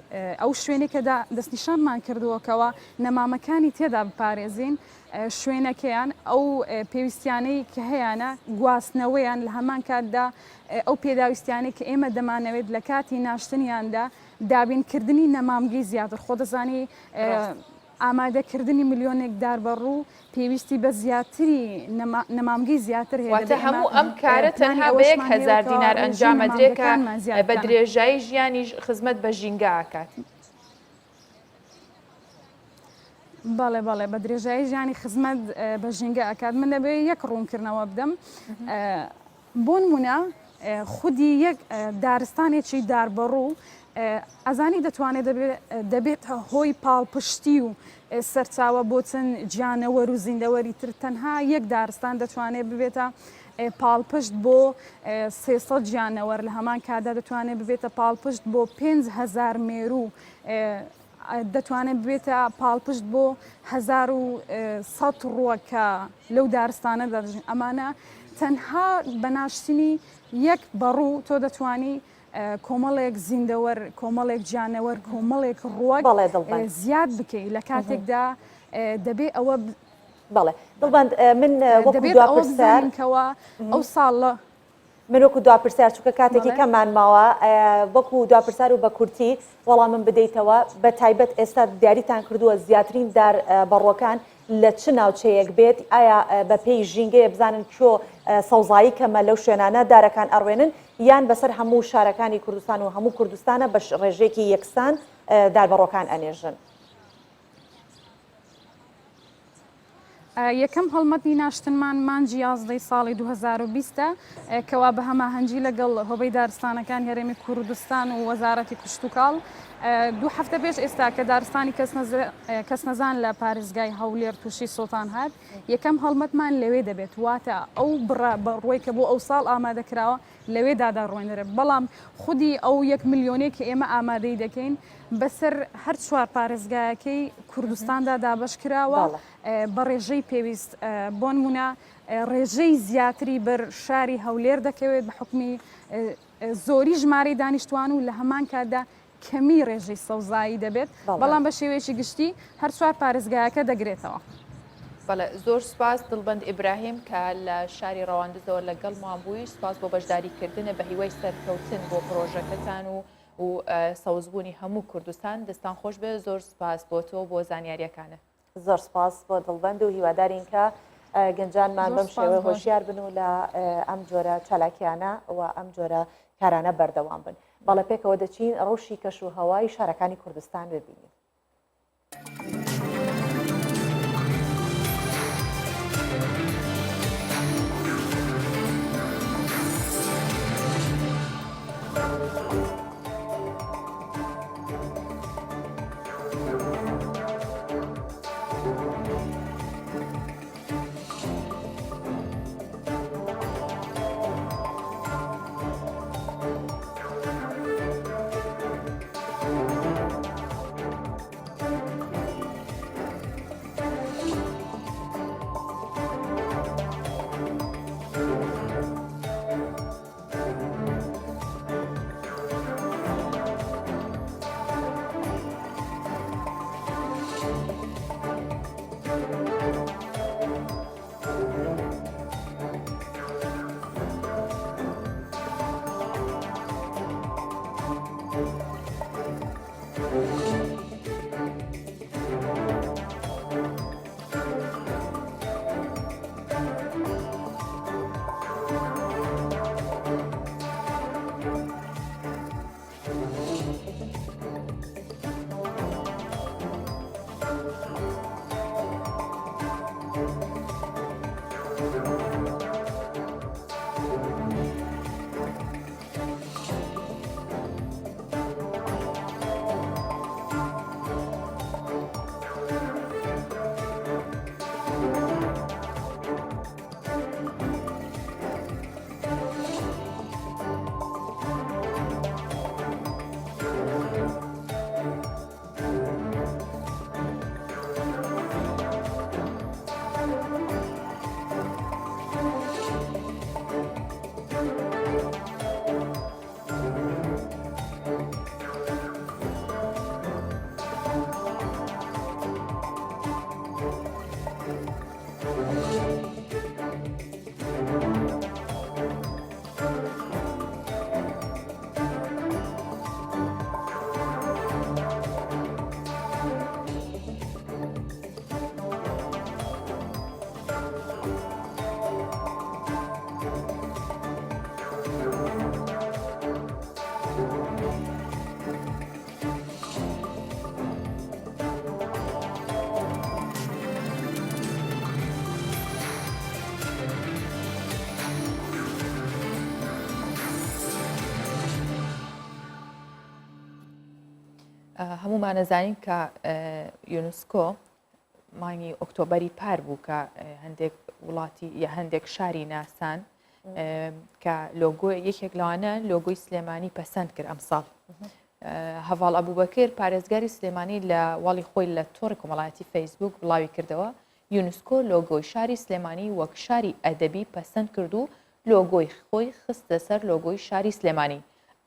ئەو شوێنێکە دەستنیشانمان کردووەکەوە نەمامەکانی تێدا بپارێزین شوێنەکەیان ئەو پێویستیانەی کە هەیەە گواستنەوەیان لە هەمان کاتدا ئەو پێداویستیانەی کە ئێمە دەمانەوێت لە کاتی ناشتنیاندا دابینکردنی نەمامگەی زیاتر خۆ دەزانی ئامادەکردنی ملیۆنێک داربەڕوو پێویستی بە زیاتری نەمامگەی زیاتر هەیە هەموو ئەم کارە تەنها بە 1000 دینار ئەنجامەدرێکە بە درێژایی ژیانی خزمەت بە ژینگە ئاکات. بەڵێ بەڵێ بە درێژایی ژیانی خزمەت بە ژینگە ئاکات من دەبێت یەک ڕوونکردنەوە بدەم بۆ نمونە خودی یەک دارستانێکی داربەڕوو ئەزانی دەتوانێت دەبێت هۆی پاڵپشتی و سەرچاوە بۆ چەند گیانەوەر و زیندەوەری تر تەنها یەک دارستان دەتوانێت ببێتە پاڵپشت بۆ 300 گیانەوەر لە هەمان کادا دەتوانێت ببێتە پاڵپشت بۆ 5000 مێرو دەتوانێت ببێتە پاڵپشت بۆ 1100 ڕووەکە لەو دارستانە دەژین ئەمانە تەنها بەناشتنی یەک بەڕوو تۆ دەتوانی کۆمەڵێک زیندەوەر کۆمەڵێک گیانەوەر کۆمەڵێک ڕووەک زیاد بکەی لە کاتێکدا دەبێ ئەوە بەڵێ دڵبند من وەکو دوپرسیارکەوە ئەو ساڵە من وەکو دوپرسیار چووکە کاتێکی کەممان ماوە وەکو دوپرسیار و بە کورتی وەڵام من بدەیتەوە بە تایبەت ئێستا دیاریتان کردووە زیاترین دار بەڕۆکان لە چ ناوچەیەک بێت ئایا بە پێی ژینگەیە بزانن کۆ سەوزایی کەمە لەو شوێنانە دارەکان ئەڕوێنن یان بەسەر هەموو شارەکانی کوردستان و هەموو کوردستانە بە ڕێژێکی یەکسان داربەڕۆکان ئەنێژن. یەکەم هەڵمەتی ناشتنمان مانجی 11 ساڵی 2020 کەوا بە هەماهەنگی لەگەڵ هۆبەی دارستانەکان هەرێمی کوردستان و وەزارەتی کشتتوکاڵ 2 هەفتە پێش ئێستا کە دارستانی کەسنەزان لە پارێزگای هەولێر تووشی سۆتان هات یەکەم هەڵمەتمان لەوێ دەبێت واتە ئەو بڕۆی کە بۆ ئەو ساڵ ئامادەکراوە لەوێدادا ڕوێنرێت بەڵام خودی ئەو 1 ملیۆنێک کە ئێمە ئامادەی دەکەین بەسەر هەر چوار پارێزگایەکەی کوردستاندا دابش کراوە بە ڕێژەی پێویست بۆ نمونە ڕێژەی زیاتری بەر شاری هەولێر دەکەوێت بە حکمی زۆری ژمارەی دانیشتوان و لە هەمان کاتدا کەمی ڕێژەی سەوزایی دەبێت بەڵام بە شێوەیەکی گشتی هەر چوار پارێزگایەکە دەگرێتەوە. بەڵێ زۆر سپاس دڵبند ئیبراهیم کە لە شاری ڕەواندزەوە لەگەڵمان بووی سپاس بۆ بەشداریکردنە بە هیوای سەرکەوتن بۆ پرۆژەکەتان و سەوزبوونی هەموو کوردستان دەستان خۆش بێ زۆر سپاس بۆ تۆ بۆ زانیاریەکانە. زۆر سپاس بۆ دڵبند و هیوادارین کە گەنجانمان بەم شێوە هۆشیار بن و لە ئەم جۆرە چالاکیانە و ئەم جۆرە کارانە بەردەوام بن. بەڵێ پێکەوە دەچین ڕەوشی کەش و هەوای شارەکانی کوردستان ببینین. هەمومان نەزانین کە یونسکۆ مانگی ئۆکتۆبەری پار بوو کە هەندێک وڵاتی یا هەندێک شاری ناسان کە لۆگۆ یەکێک لەوانە لۆگۆی سلێمانی پەسەند کرد ئەمساڵ. هەڤاڵ ئەبوبەکر پارێزگاری سلێمانی لە واڵی خۆی لە تۆڕی کۆمەڵایەتی فەیسبوک بڵاوی کردەوە یونسکۆ لۆگۆی شاری سلێمانی وەک شاری ئەدەبی پەسەند کرد و لۆگۆی خۆی خستە سەر لۆگۆی شاری سلێمانی.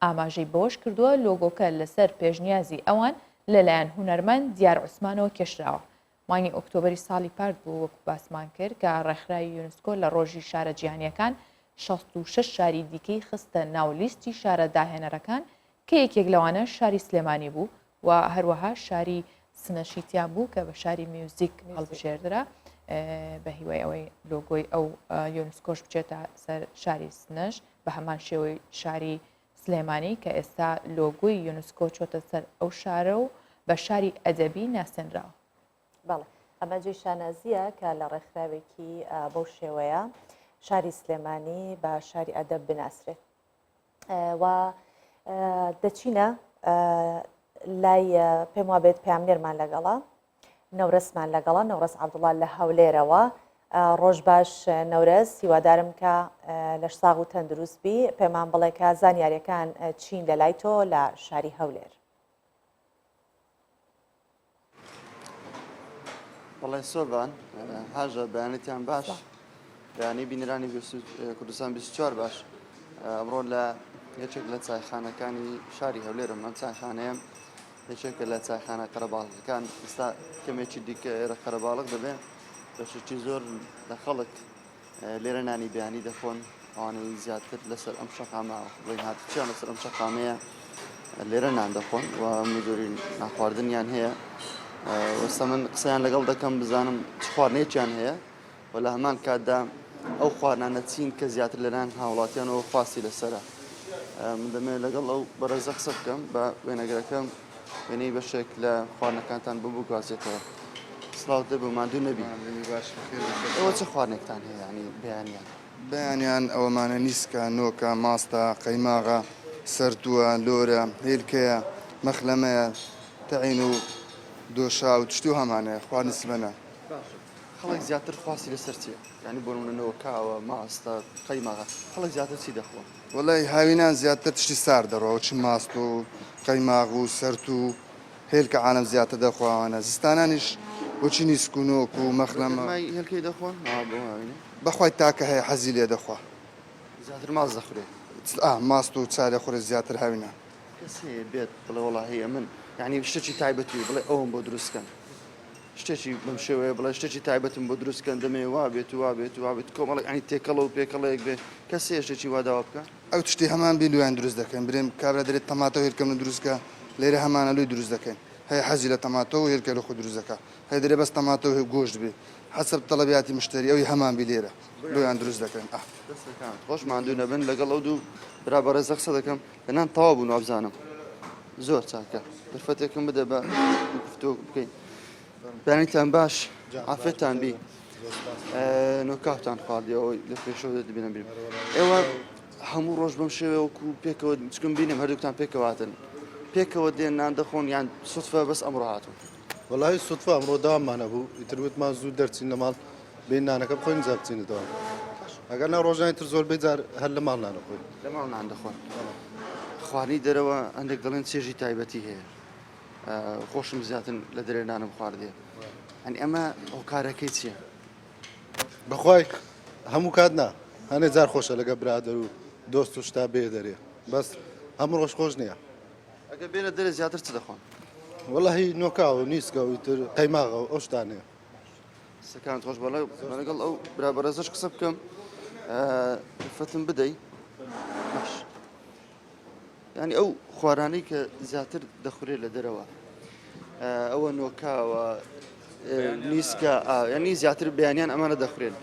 ئاماژەی بەوەش کردووە لۆگۆکە لەسەر پێشنیازی ئەوان لەلایەن هونەرمەند دیار عوسمانەوە کێشراوە. مانگی ئۆکتۆبەری ساڵی پارت بوو وەکو باسمان کرد کە ڕێکخراوی یونسکۆ لە ڕۆژی شارە جیهانیەکان 66 شاری دیکەی خستە ناولیستی شارە داهێنەرەکان کە یەکێک لەوانە شاری سلێمانی بوو و هەروەها شاری سنەشیتیا بوو کە بە شاری میوزیک هەڵبژێردرا بە هیوای ئەوەی لۆگۆی ئەو یونسکۆش بچێتە سەر شاری سنەش بە هەمان شێوەی شاری سلێمانی کە ئێستا لۆگۆی یونسکۆ چۆتە سەر ئەو شارە و بە شاری ئەدەبی ناسێنراوە. بەڵێ ئەمە جێی شانازیە کە لە ڕێکخراوێکی بەو شێوەیە شاری سلێمانی بە شاری ئەدەب بناسرێت و دەچینە لای پێم وا بێت پامنێرمان لەگەڵا نەورەسمان لەگەڵا نەورەس عەبدوڵڵا لە هەولێرەوە. ڕۆژ باش نەورەس، هیوادارم کە لەش ساغ و تەندروست بی پێمان بڵێ کە زانیاریەکان چین لە لای تۆ لە شاری هەولێر. بەڵێ سۆبان هاژە بەیانەتیان باش بەیانی بینەرانی کوردستان 24 باش. ئەمڕۆ لە یەکێک لە چایخانەکانی شاری هەولێرم ئەم چایخانەیە یەکێکە لە چایخانە قەرەباڵغەکان ئێستا کەمێکی دیکە ئێرە قەرەباڵغ دەبێ بەشێکی زۆر لە خەڵک لێرە نانی بەیانی دەخۆن ئەوانەی زیاتر لەسەر ئەم شەقامە بڵین هاتوچیان لەسەر ئەم شەقامەیە لێرە نان دەخۆن و مزۆری ناخواردنیان هەیە. وەستا من قسەیان لەگەڵ دەکەم بزانم چ خواردنێکیان هەیە و لە هەمان کاتدا ئەو خواردنانە چین کە زیاتر لەلایەن هاوڵاتیانەوە خواسی لەسەرە. من دەمەوێت لەگەڵ ئەو بەڕێزە قسە بکەم بە وێنەگرەکەم وێنەی بەشێک لە خواردنەکانتان بگوازێتەوە. سڵاوت دەبێ ماندوو نەبی. ئەوە چه خواردنێکتان هەیە ینی بەیانیان؟ بەیانیان ئەوەمانە نیسکە، نۆکە، ماستە، قەیماغە، سەرتووە، لۆرە، هێلکەیە، مەخلەمەیە، تەعین و دۆشا و تشتی و هەمانەیە خواردنی سبەنە. خەڵک زیاتر خواسی لەسەر چیە؟ ینی بۆ نمونەوە کاوە، ماستە، قەیماغە خەڵک زیاتر چی دەخۆن؟ وەڵای هاوینان زیاتر تشتی سار دەڕەوە چ ماست و قەیماغ و سەرت و هێلکە عالەم زیاتر دەخواوانە. زستانانیش بۆچی نیسک و نۆک و مەخلەمە هێلکەی دەخۆن؟ بەخوای تاکە هەیە حەزی لێ دەخوا. زیاتر ماست دەخورێت؟ ماست و چارە خورێ زیاتر هاوینە. کەسێ بێت بڵێ وەڵا هەیە من یعنی شتێکی تایبەتی بڵێ ئەوم بۆ دروستکەن شتێکی بەم شێوەیە بڵێ شتێکی تایبەتم بۆ دروستکەن دەمێ وا بێت و وا بێت و وا بێت کۆمەڵێک ینی تێکەڵە و پێکەڵەیەک بێ کەسێ شتێکی وا داوا بکە ئەو تشتی هەمان بیلویان دروست دەکەن برێم کابرا دەرێت تەماتە و هێلکەم دروستکە لێرە هەمانە لۆی دروست دەکەن هەیە حەزی لە تەماتە و هێلکە لە خۆ دروست دەکە هەیە دەرێ بەس تەماتە و گۆشت بێ حەسەب تەڵەبیاتی مشتری ئەوی هەمان بی لێرە لۆیان دروست دەکەن. خۆش ماندوو نەبن لەگەڵ ئەو دوو برا بەڕێزە قسە دەکەم لەنان تەواو بوون وابزانم زۆر چاکە دەرفەتێکم بدە بە گفتۆ بکەین. بەیانیتان باش عافێتان بی نۆکاوتان خواردیەوە لە پێشەوە دەبینم بیم. ئێوە هەموو ڕۆژ بەم شێوەیەوەکو پێکەوە چکم بینم هەردووکتان پێکەواتن پێکەوە دێن نان دەخۆن یان سوتفە بەس ئەمڕۆ هاتوون؟ وەڵی سوتفە ئەمڕۆ داواممانە بوو ئیتروتمان زوو دەرچین لە ماڵ بین نانەکە بخۆین جا بچینەوە ئەگەر نا ڕۆژانی تر زۆر بێجار هەر لە ماڵ نانەخۆین لە ماڵ نان دەخۆن. خواردنی دەرەوە هەندێک دەڵێن چێژی تایبەتی هەیە خۆشم زیاتر لە دەرێ نانم خواردێ ئەنی ئەمە ئەو کارەکەی چییە؟ بەخوای هەموو کات نا هەنێ جار خۆشە لەگە برادر و دۆست و شتا بێ دەرێ بەس هەموو ڕۆژ خۆش نییە. ئەگە بێنە دەرێ زیاتر چ دەخۆن؟ وەڵی نۆکاوە و نیسکە و تر قەیماغە و ئەو شتانەیە. سەکان خۆش بەڵێ لەگەڵ ئەو برابەرەزش قسە بکەم فتم بدەی باش. ینی ئەو خوارانەی کە زیاتر دەخورێت لە دەرەوە ئەوە نۆکاوە نیسکە ینی زیاتر بەیانیان ئەمانە دەخورێن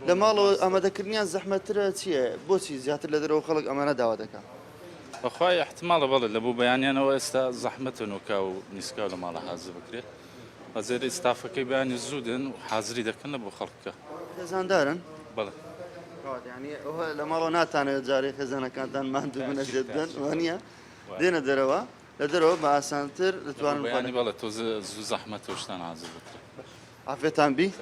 لە ماڵەوە ئامادەکردنیان زەحمەترە چییە؟ بۆچی زیاتر لە دەرەوە خەڵک ئەمانە داوا دەکات؟ بەخوای احتمالە بەڵێ لە بوو بەیانیانەوە ئێستا زەحمەتە نۆکا و نیسکا لە ماڵە حازر بکرێت بەزێر ئستافەکەی بەیانی زوودن و حازری دەکەن لە بۆ خەڵکەکە خێزاندارن؟ بەڵێ ینی ئەوە لە ماڵەوە ناتانێت جارێ خێزانەکانتان ماندوو بنە دێت بدەن وانە دێنە دەرەوە لە دەرەوە بە ئاسانتر دەتوانن بەیانی بەڵێ تۆ زوو زەحمەت تۆشتان حازر بکرێت عافێتان بی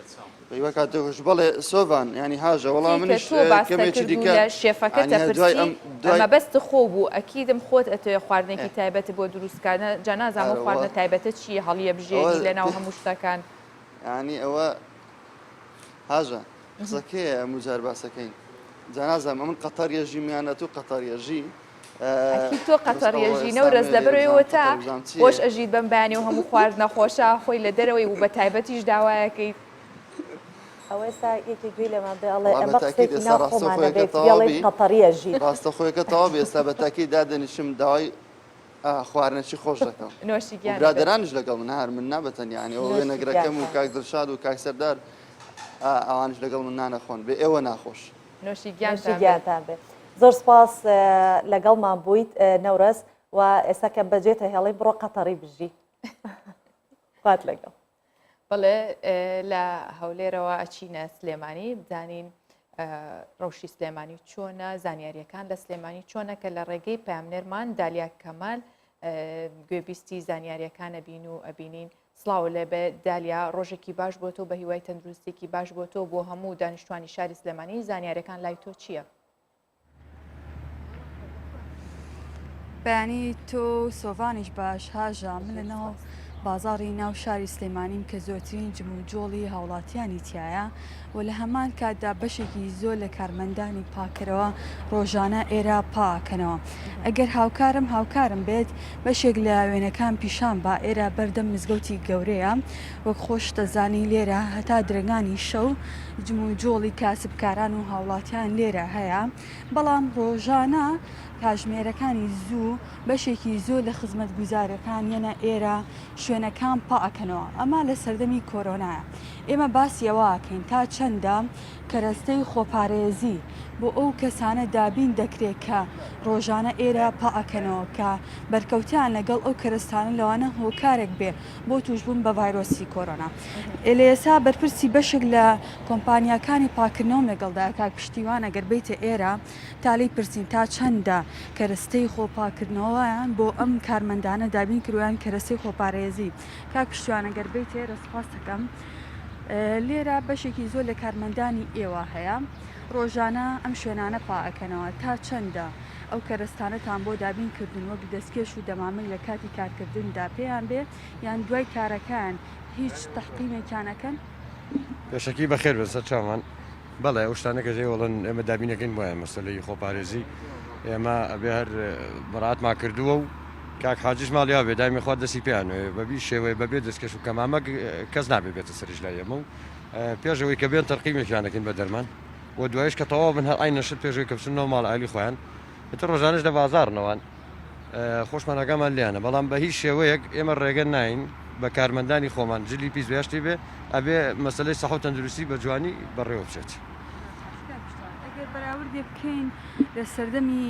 بەیوە کاتۆش بەڵێ سۆڤان ینی هاژە وەڵام منیش کەمێکی دیکە لە شێفەکەتە پرسی ئەمە بەست خۆ بوو ئەکیدم خۆت ئەتوێ خواردنێکی تایبەت بۆ دروستکردن جانازانمە خواردنە تایبەتە چیە هەڵیە بژێری لەناو هەموو شتەکان ینی ئەوە هاژە قسەکەیە موجار باسەکەین جانازانمە من قەتەریەژی میانە تو قەتەریەژی تۆ قەتەڕێژینە و ڕێز لەبەرەوە تا خۆش ئەژیت بەم بەیانی و هەموو خوارد نەخۆشە خۆی لە دەرەوەی و بە تایبەتیش داوایەکەیت ئەوە ئێستا یەکێک گوێ لەمان بێ ئەڵێ ئەمە قسێکی ناو خۆمانە بێت بڵێ قەتەریەژی ڕاستە خۆیەکە تەواو ئێستا بە تاکی دادەنیشم داوای خواردنەی خۆش دەکەم نوۆشیگیان برادرانش لەگەڵ من هەر من نابەتەن یانی ئەو وێنەگرەکەم و کاک دڵشاد و کاک سەردار ئەوانش لەگەڵ من نانەخۆن بێ ئێوە ناخۆش نوۆشیگیانتان بێت زۆر سپاس لەگەڵمان بوویت نەورەس و ئێستا کە بەجێتە هێڵی بڕۆ قەتەڕی بژی خوات لەگەڵ بڵێ لە هەولێرەوە ئەچینە سلێمانی بزانین ڕەوشی سلێمانی چۆنە زانیاریەکان لە سلێمانی چۆنە کە لە ڕێگەی پامنێرمان دالیا کەمال گوێبیستی زانیاریەکانە بین و ئەبینین سڵاو لێبێ دالیا ڕۆژێکی باش بۆ تۆ بە هیوای تەندروستێکی باش بۆ تۆ بۆ هەموو دانیشتوانی شاری سلێمانی زانیاریەکان لای تۆ چییە؟ بەیانی تۆ سۆڤانیش باش هاژە من لەناو بازاڕی ناو شاری سلێمانیم کە زۆرترین جم و جۆڵی هاوڵاتیانی تایە و لە هەمان کاتدا بەشێکی زۆر لە کارمەندانی پاکەرەوە ڕۆژانە ئێرە پاکەنەوە ئەگەر هاوکارم بێت بەشێک لە وێنەکان پیشان با ئێرە بەردەم مزگەوتی گەورەیە وەک خۆش دەزانی لێرە هەتا درەنگانی شەو جم و جۆڵی کاسبکاران و هاوڵاتیان لێرە هەیە بەڵام ڕۆژانە کاژمێرەکانی زوو بەشێکی زۆر لە خزمەت گوزارەکان یەنە ئێرە شوێنەکان پاکەنەوە ئەمە لە سەردەمی کۆرۆنایە ئێمە باسیەوەکەین تا چەندە کەرەستەی خۆپارێزی بۆ ئەو کەسانە دابین دەکرێت کە ڕۆژانە ئێرە پاکەنەوە کە بەرکەوتیان لەگەڵ ئەو کەرستانە لەوانە هۆکارێک بێ بۆ توشبوون بە ڤایرۆسی کۆرۆنا لە ئێستا بەرپرسی بەشێک لە کۆمپانیاکانی پاکردنەوە لەگەڵدا کاک پشتیوان ئەگەر بیتە ئێرە تالی پرسین تا چەندە کەرەستەی خۆپاکردنەوەیان بۆ ئەم کارمەندانە دابین کردویان کەرەستەی خۆپارێزی کاک پشتیوان ئەگەر بیتە ئێرە سپاس دەکەم لێرە بەشێکی زۆر لە کارمەندانی ئێوە هەیە ڕۆژانە ئەم شوێنانە پاکەنەوە تا چەندە ئەو کەرستانەتان بۆ دابین کردن وەک دەستکێش و دەمامەی لە کاتی کارکردندا پێیان بێ یان دوای کارەکان هیچ تەحقیمێکیانەکەن پێشەکی بەخێر بێسەر چاوان بەڵێ ئەو شتانەکە ژێوەڵن ئێمە دابینەکەین وایە مەسەلەی خۆپارێزی ئێمە ئەبێ هەر بەڕاتمان کردووە و کاک حاجیش ماڵیا بێ دایمی خوا دەستی پێیانوێ بەبی شێوەیە بەبێ دەستکەش و کەمامە کەس نابێ بێتە سەرش لای ئێمە و پێشەوەی کە بێن تەرقیمێکیانەکەین بە دەرمان و دوایش کە تەواو بن هەر ئای نەشت پێشەوەی کە بچنەوە ماڵ عالی خۆیان ئێتر ڕۆژانش لە بازاڕنەوەن خۆشمانەکەمان لیانە بەڵام بە هیچ شێوەیەک ئێمە ڕێگە ناین بە کارمەندانی خۆمان جلی پیس بێشتی بێ ئەبێ مەسلەی سەحە و تەندروستی بە جوانی بەڕێوە بچێت. بەراوردێ بکەین لە سەردەمی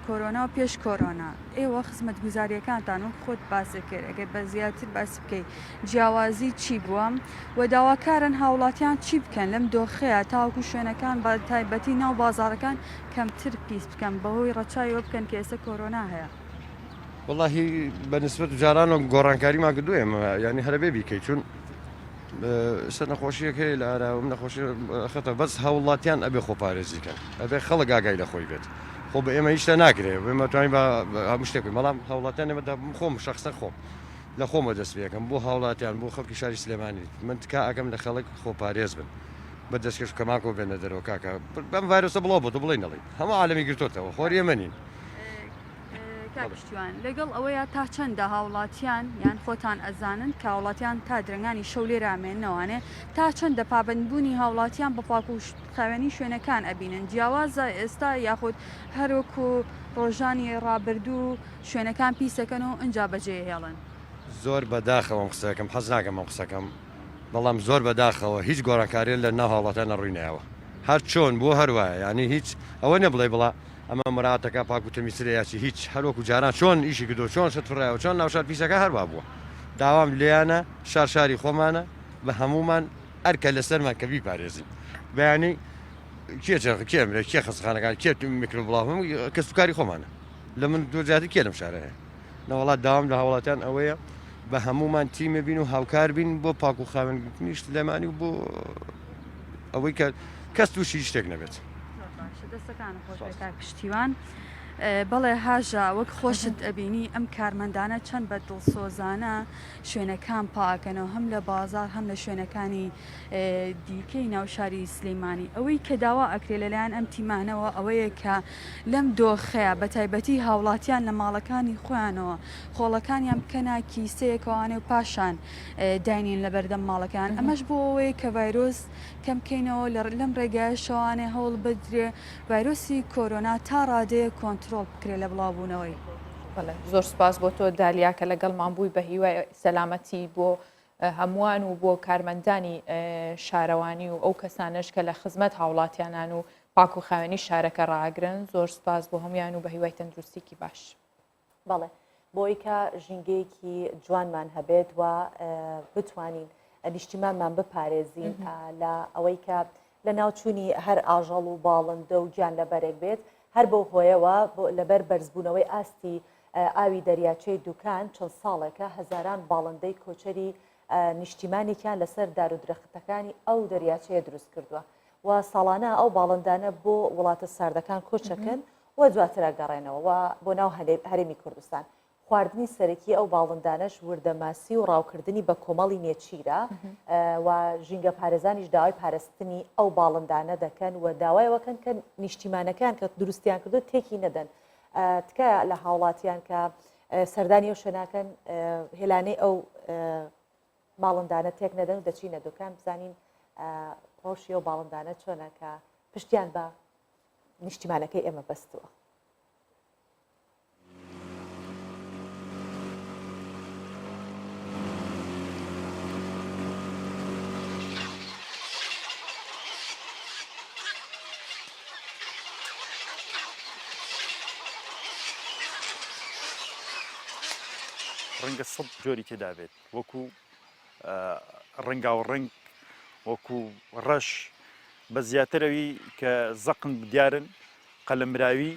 کۆرۆنا و پێش کۆرۆنا ئێوە خزمەت گوزاریەکانتان و خۆت باسی کرد ئەگەر بە زیاتر باسی بکەیت جیاوازی چی بووە و داواکارن هاوڵاتیان چی بکەن لەم دۆخەیە تاوەکو شوێنەکان بە تایبەتی ناو بازارەکان کەمتر پیس بکەن بەهۆی ڕەچاویەوە بکەن کە ئێستا کۆرۆنا هەیە. واللهی بەنسبەت جاران و گۆڕانکاریمان کردووە ئێمە ینی هەرە بێ بیکەیت چون سەر نەخۆشیەک هەیە لە ئاراوم نەخۆشی خەتە بەس هاوڵاتیان ئەبێ خۆپارێزیکەن ئەبێ خەڵک ئاگای لە خۆی بێت خۆ بە ئێمە هیچ شتە ناکرێت ئێمە توانین بە هەموو شتێک بەڵام هاوڵاتیان ئێمەدا خۆم شخصە خۆم لە خۆمە دەست پێەکەم بۆ هاوڵاتیان بۆ خەڵکی شاری سلێمانی من تکا ئەەکەم لە خەڵک خۆپارێز بن بە دەستکەش کەماکۆ بێنە دەرەوە کاکە بەم ڤایرۆسە بڵاو بۆ بڵێ نەڵی هەموو عالەمی گرتوتەوە خۆری ئێمە نین. کاکشتیوان لەگەڵ ئەوەیە تا چەندە هاوڵاتیان یان خۆتان ئەزانن کە هاوڵاتیان تا درنگانی شەو لێرامێننەوەنێ تا چەندە پابندبوونی هاوڵاتیان بە پاک و خاوێنی شوێنەکان ئەبینن جیاوازە ئێستا یاخود هەروەکو ڕۆژانی ڕابردوو شوێنەکان پیسەکەن و ئەنج بەجێ هێڵن. زۆر بەداخەوەم قسەکەم حەز ناکەم ئەم قسەکەم بەڵام زۆر بەداخەوە هیچ گۆڕانکاریە لە ناو هاوڵاتیانە ڕووینایەوە هەر چۆن بۆ هەروایە ینی هیچ ئەوە نەبڵێ بڵا ئەمە مڕاتەکە پاکوتەمی سرەیەکی هیچ هەروەکو جاران چۆن ئیشی کردو چۆن شت فڕایەوە چۆن ناوشار پیسەکە هەروە بووە داوام لێیانە شاری خۆمانە بە هەمومان ئەرکە لەسەرمان کە بیپارێزین بەیانی کێمرێ کێ خەسخانەکان کێ میکرۆ بڵاوم کەسوکاری خۆمانە لە من دوجاتی کێ لەم شارەیە نەوەڵات داوام لە هاوڵاتیان ئەوەیە بە هەمومان تیمە بین و هاوکار بین بۆ پاک و خاوێنگرتنی شتلەمانی و بۆ ئەوەی کە کەس تووشی شتێک نەبێت. دەستەکان خۆشەکە پشتیوان. بەڵێ هاژە وەک خۆشت ئەبینی ئەم کارمەندانە چەند بە دڵسۆزانە شوێنەکان پاکەنەوە هەم لە بازار هەم لە شوێنەکانی دیکەی ناوشاری سلەیمانی ئەوەی کە داوا ئەکرێ لەلایەن ئەم تیمانەوە ئەوەیە کە لەم دۆخەیە بە تایبەتی هاوڵاتیان لە ماڵەکانی خۆیانەوە خۆڵەکانیان بکەنا کیسەیەکەوانێ و پاشان داینین لە بەردەم ماڵەکان ئەمەش بۆ ئەوەیە کە ڤایرۆس کەمکەینەوە لەم ڕێگای شەوانێ هەوڵ بدرێ ڤایرۆسی کۆرۆنا تا ڕادەیە کۆنتترۆل بکرێ لە بڵاوبوونەوەی. زۆر سپاس بۆ تۆ دالیا کە لەگەڵمان بووی بە هیوای سەلامەتی بۆ هەمووان و بۆ کارمەندانی شارەوانی و ئەو کەسانش کە لە خزمەت هاوڵاتیانان و پاک و خاوێنی شارەکە ڕاگرن. زۆر سپاس بۆ هەمویان و بە هیوای تەندروستیکی باش. بەڵێ بۆی کە ژینگەیەکی جوانمان هەبێت و بتوانین نیشتیمانمان بپارێزین لە ئەوەی کە لە ناوچوونی هەر ئاژەڵ و باڵندە و گیان لەبەرێک بێت هەر بەو هۆیەوە لەبەر بەرزبوونەوەی ئاستی ئاوی دەریاچەی دوکان چەند ساڵێکە هەزاران باڵندەی کۆچەری نیشتیمانێکیان لەسەر دار و درەختەکانی ئەو دەریاچەیە دروست کردووە و ساڵانە ئەو باڵندانە بۆ وڵاتە ساردەکان کۆچەکەن و دواترە گەڕێنەوە و بۆ ناو هەرێمی کوردستان. خواردنی سەرەکی ئەو باڵندانەش وردەماسی و ڕاوکردنی بە کۆمەڵی نێچیرە و ژینگە پارێزانیش داوای پارێستنی ئەو باڵندانە دەکەن و داوایەوەکەن کە نیشتیمانەکان کە دروستیان کردو تێکی نەدەن. تکایە لە هاوڵاتیان کە سەردانی ئەو شوێناکەن هێلانەی ئەو باڵندانە تێک نەدەن و دەچینە دوکان بزانین ڕۆژی ئەو باڵندانە چۆنە کە پشتیان بە نیشتیمانەکەی ئێمە بەستووە. ڕەنگە سەد جۆری تێدا بێت وەکو ڕەنگا و ڕنگ وەکو ڕەش بە زیاترەوی کە زەقن دیارن قەلەمراوی